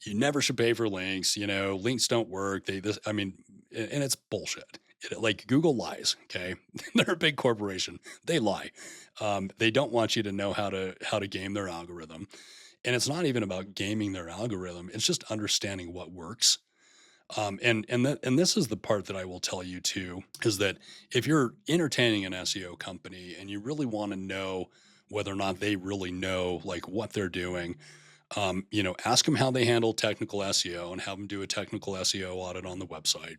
you never should pay for links. Links don't work. I mean, and it's bullshit. Like, Google lies. Okay, they're a big corporation. They lie. They don't want you to know how to game their algorithm. And it's not even about gaming their algorithm. It's just understanding what works. And this is the part that I will tell you too, is that if you're entertaining an SEO company and you really want to know whether or not they really know like what they're doing. Ask them how they handle technical SEO and have them do a technical SEO audit on the website.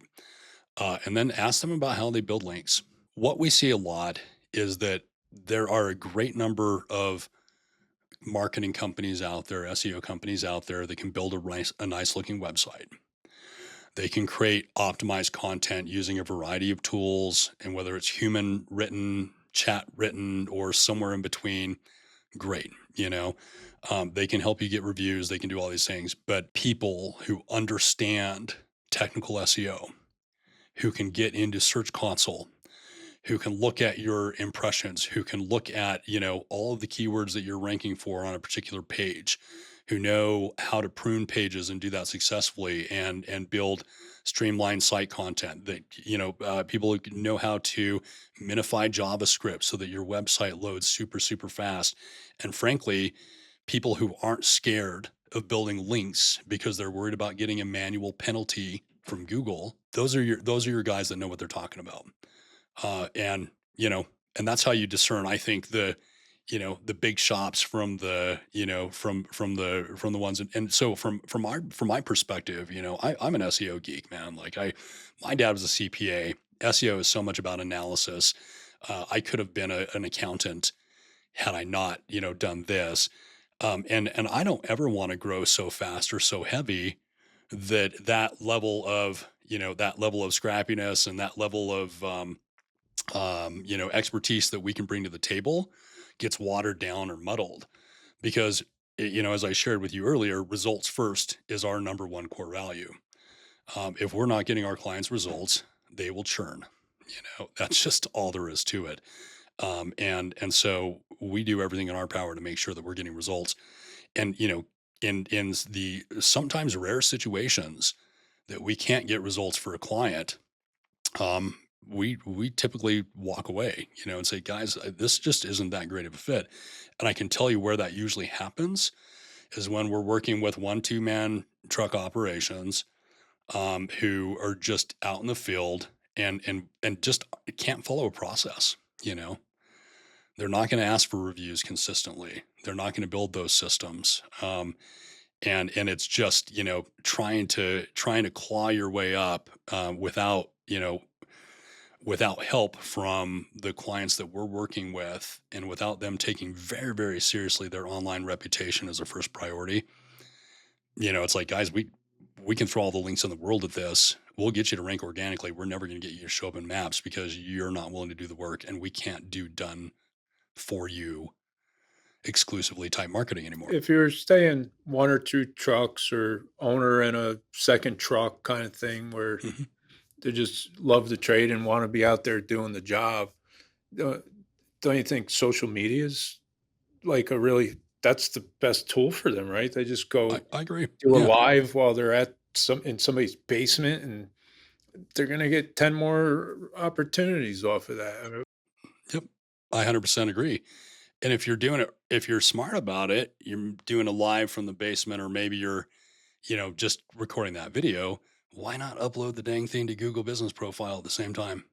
And then ask them about how they build links. What we see a lot is that there are a great number of marketing companies out there, SEO companies out there that can build a nice looking website. They can create optimized content using a variety of tools, and whether it's human written, chat written, or somewhere in between, great. They can help you get reviews. They can do all these things. But people who understand technical SEO, who can get into Search Console, who can look at your impressions, who can look at, all of the keywords that you're ranking for on a particular page, who know how to prune pages and do that successfully and build streamlined site content that, people who know how to minify JavaScript so that your website loads super, super fast. And frankly, people who aren't scared of building links because they're worried about getting a manual penalty from Google. Those are your guys that know what they're talking about. And and that's how you discern, I think, the big shops from the from the ones. And so from my perspective, I'm an SEO geek, man. Like my dad was a CPA. SEO is so much about analysis. I could have been an accountant had I not, done this. And I don't ever want to grow so fast or so heavy that level of, scrappiness and that level of, expertise that we can bring to the table gets watered down or muddled because, as I shared with you earlier, results first is our number one core value. If we're not getting our clients results, they will churn. That's just all there is to it. And so we do everything in our power to make sure that we're getting results. And, in the sometimes rare situations that we can't get results for a client, we typically walk away, and say, guys, this just isn't that great of a fit. And I can tell you where that usually happens is when we're working with 1-2 man truck operations, who are just out in the field and just can't follow a process. They're not going to ask for reviews consistently. They're not going to build those systems. And it's just, trying to claw your way up, without help from the clients that we're working with and without them taking very, very seriously their online reputation as a first priority. It's like, guys, we can throw all the links in the world at this. We'll get you to rank organically. We're never going to get you to show up in maps because you're not willing to do the work, and we can't do done for you exclusively type marketing anymore.
If you're staying 1 or 2 trucks or owner in a second truck kind of thing where
Mhm.
they just love the trade and want to be out there doing the job, don't you think social media is like that's the best tool for them, right? They just go
I agree.
do a
Yeah.
live while they're in somebody's basement, and they're going to get 10 more opportunities off of that. I mean,
Yep. I 100% agree. And if you're smart about it, you're doing a live from the basement, or maybe you're, just recording that video. Why not upload the dang thing to Google Business Profile at the same time?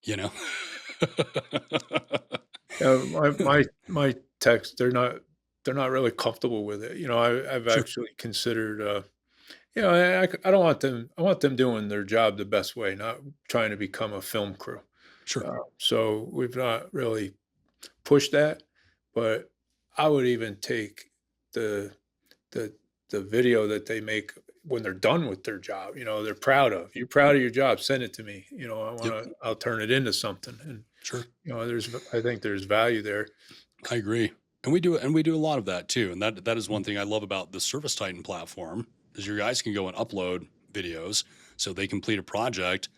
You know?
my techs, they're not really comfortable with it. I've
Sure.
actually considered, I don't want them. I want them doing their job the best way, not trying to become a film crew.
Sure.
So we've not really pushed that, but I would even take the the the video that they make when they're done with their job. They're proud of. You're proud of your job. Send it to me.
Yep.
I'll turn it into something. And
Sure.
I think there's value there.
I agree. And we do a lot of that too. And that is one thing I love about the Service Titan platform is your guys can go and upload videos so they complete a project,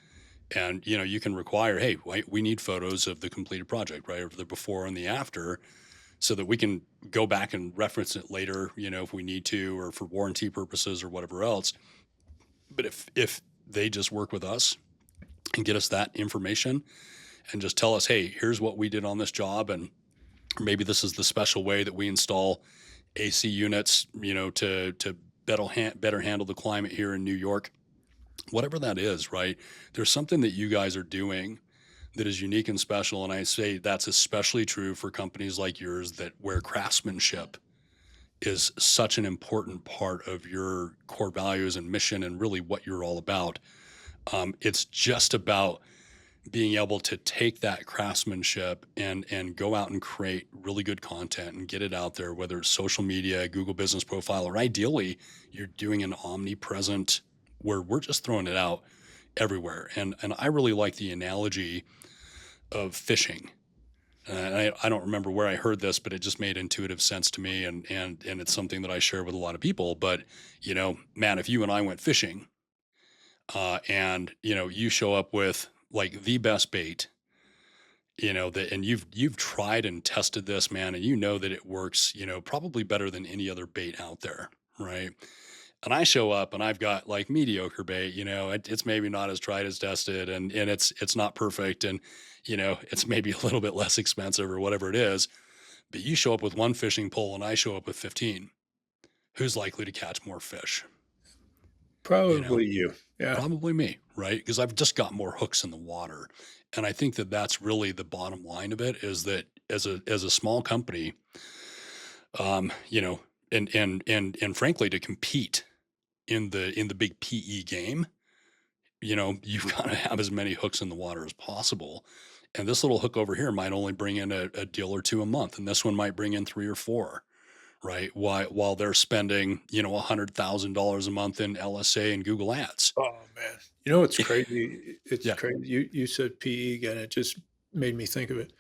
and you can require, hey, we need photos of the completed project, right? Of the before and the after, so that we can go back and reference it later, if we need to, or for warranty purposes or whatever else. But if they just work with us and get us that information and just tell us, hey, here's what we did on this job, and maybe this is the special way that we install AC units, to better handle the climate here in New York, whatever that is, right? There's something that you guys are doing that is unique and special. And I say that's especially true for companies like yours, that where craftsmanship is such an important part of your core values and mission and really what you're all about. It's just about being able to take that craftsmanship and go out and create really good content and get it out there, whether it's social media, Google Business Profile, or ideally you're doing an omnipresent where we're just throwing it out everywhere. And I really like the analogy of fishing. And I don't remember where I heard this, but it just made intuitive sense to me, and it's something that I share with a lot of people. But man, if you and I went fishing, and you show up with like the best bait, that, and you've tried and tested this, man, and you know that it works, probably better than any other bait out there, right? And I show up and I've got like mediocre bait, it's maybe not as tried as tested, and it's not perfect, and it's maybe a little bit less expensive or whatever it is. But you show up with one fishing pole and I show up with 15. Who's likely to catch more fish? You know,
Probably you. Yeah.
Probably me, right? Because I've just got more hooks in the water. And I think that that's really the bottom line of it, is that as a small company, and frankly, to compete in the big PE game, you've got to have as many hooks in the water as possible. And this little hook over here might only bring in a deal or two a month, and this one might bring in three or four, right? While they're spending, $100,000 a month in LSA and Google Ads.
Oh man. You know what's crazy? It's
Yeah.
crazy. You said PE again. It just made me think of it.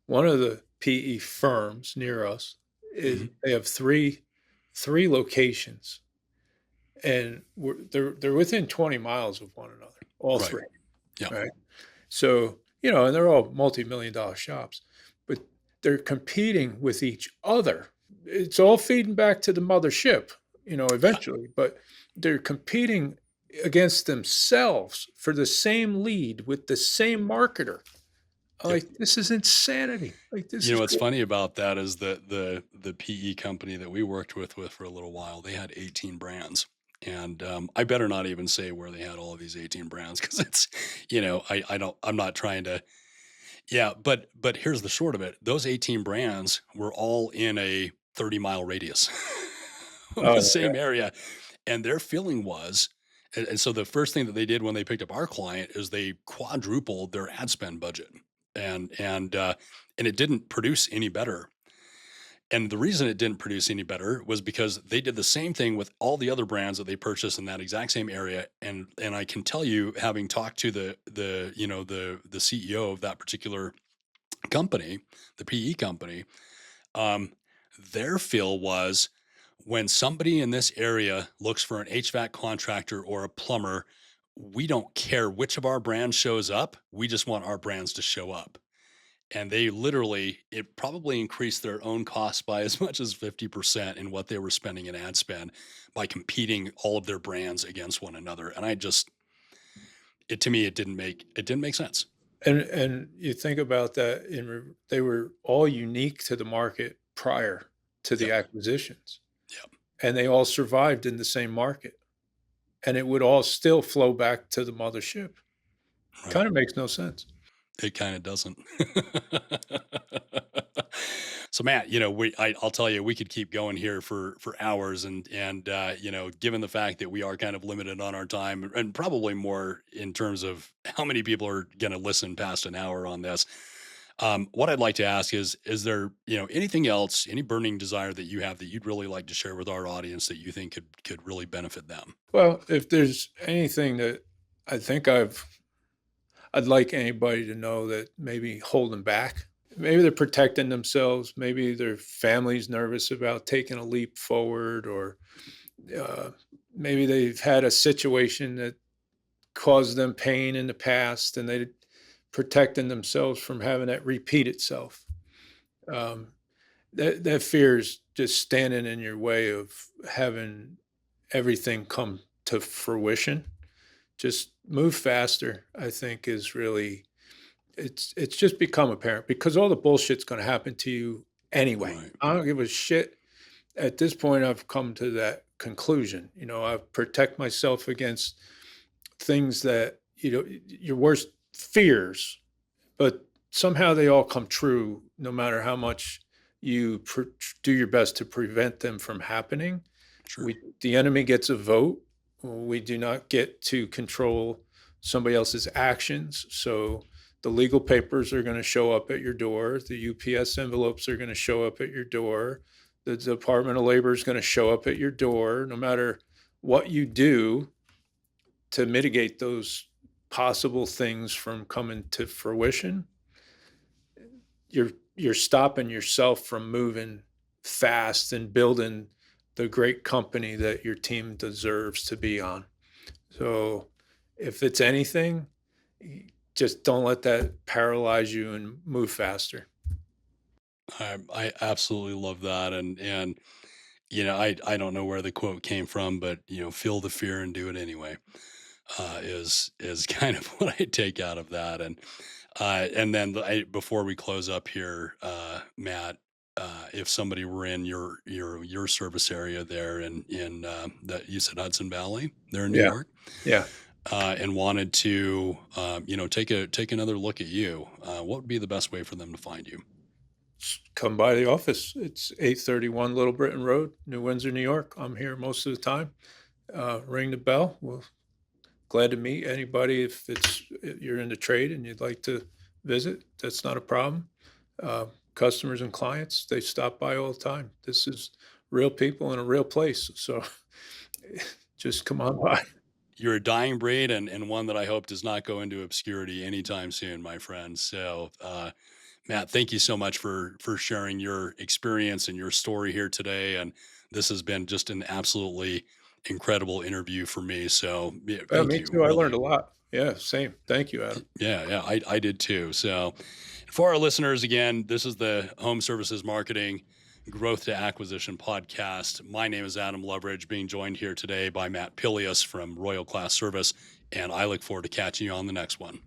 One of the PE firms near us is
Mhm.
they have three locations, and they're within 20 miles of one another, all
Right.
three.
Yeah.
Right. So, and they're all multi-million dollar shops, but they're competing with each other. It's all feeding back to the mothership,
Yeah.
eventually, but they're competing against themselves for the same lead with the same marketer.
Yep.
Like, this is insanity. Like, this is
What's
crazy.
funny about that is that the PE company that we worked with for a little while, they had 18 brands. And I better not even say where they had all of these 18 brands, because it's, I'm not trying to. Yeah, but here's the short of it. Those 18 brands were all in a 30-mile radius of the
Oh,
same area. And their feeling was, and so the first thing that they did when they picked up our client is they quadrupled their ad spend budget. And it didn't produce any better. And the reason it didn't produce any better was because they did the same thing with all the other brands that they purchased in that exact same area. And I can tell you, having talked to the CEO of that particular company, the PE company, um, their feel was, when somebody in this area looks for an HVAC contractor or a plumber, we don't care which of our brands shows up. We just want our brands to show up. And they literally, it probably increased their own costs by as much as 50% in what they were spending in ad spend by competing all of their brands against one another. And to me, it didn't make sense.
and you think about that, they were all unique to the market prior to the
Yep.
acquisitions,
Yep.
and they all survived in the same market, and it would all still flow back to the mothership.
Right.
Kind of makes no sense.
It kind of doesn't. So Matt, I'll tell you, we could keep going here for hours, and given the fact that we are kind of limited on our time, and probably more in terms of how many people are going to listen past an hour on this. What I'd like to ask is there, anything else, any burning desire that you have that you'd really like to share with our audience that you think could really benefit them?
Well, if there's anything that I think I'd like anybody to know that maybe holding back. Maybe they're protecting themselves. Maybe their family's nervous about taking a leap forward, or uh, maybe they've had a situation that caused them pain in the past, and they're protecting themselves from having that repeat itself. Um, that fear is just standing in your way of having everything come to fruition. Just move faster, I think, is really, it's just become apparent, because all the bullshit's going to happen to you anyway.
Right.
I don't give a shit. At this point, I've come to that conclusion. I protect myself against things that, your worst fears but somehow they all come true no matter how much you do your best to prevent them from happening.
Sure.
The enemy gets a vote. We do not get to control somebody else's actions. So the legal papers are going to show up at your door. The UPS envelopes are going to show up at your door. The Department of Labor is going to show up at your door. No matter what you do to mitigate those possible things from coming to fruition, you're stopping yourself from moving fast and building the great company that your team deserves to be on. So if it's anything, just don't let that paralyze you and move faster.
I absolutely love that. And, I don't know where the quote came from, but, feel the fear and do it anyway, is kind of what I take out of that. And then before we close up here, Matt, if somebody were in your service area there in that you said Hudson Valley there in New
Yeah.
York,
Yeah.
and wanted to take another look at you, what would be the best way for them to find you?
Come by the office. It's 831 Little Britain Road, New Windsor, New York. I'm here most of the time. Ring the bell. We're glad to meet anybody. If you're in the trade and you'd like to visit, that's not a problem. Customers and clients, they stop by all the time. This is real people in a real place. So just come on by.
You're a dying breed, and one that I hope does not go into obscurity anytime soon, my friend. So, Matt, thank you so much for sharing your experience and your story here today. And this has been just an absolutely incredible interview for me. So, yeah, thank
Me
you.
too. I learned
Really,
a lot. Yeah, same. Thank you, Adam.
yeah, I did too. So, for our listeners, again, this is the Home Services Marketing Growth to Acquisition podcast. My name is Adam Loveridge, being joined here today by Matt Pillius from Royal Class Service, and I look forward to catching you on the next one.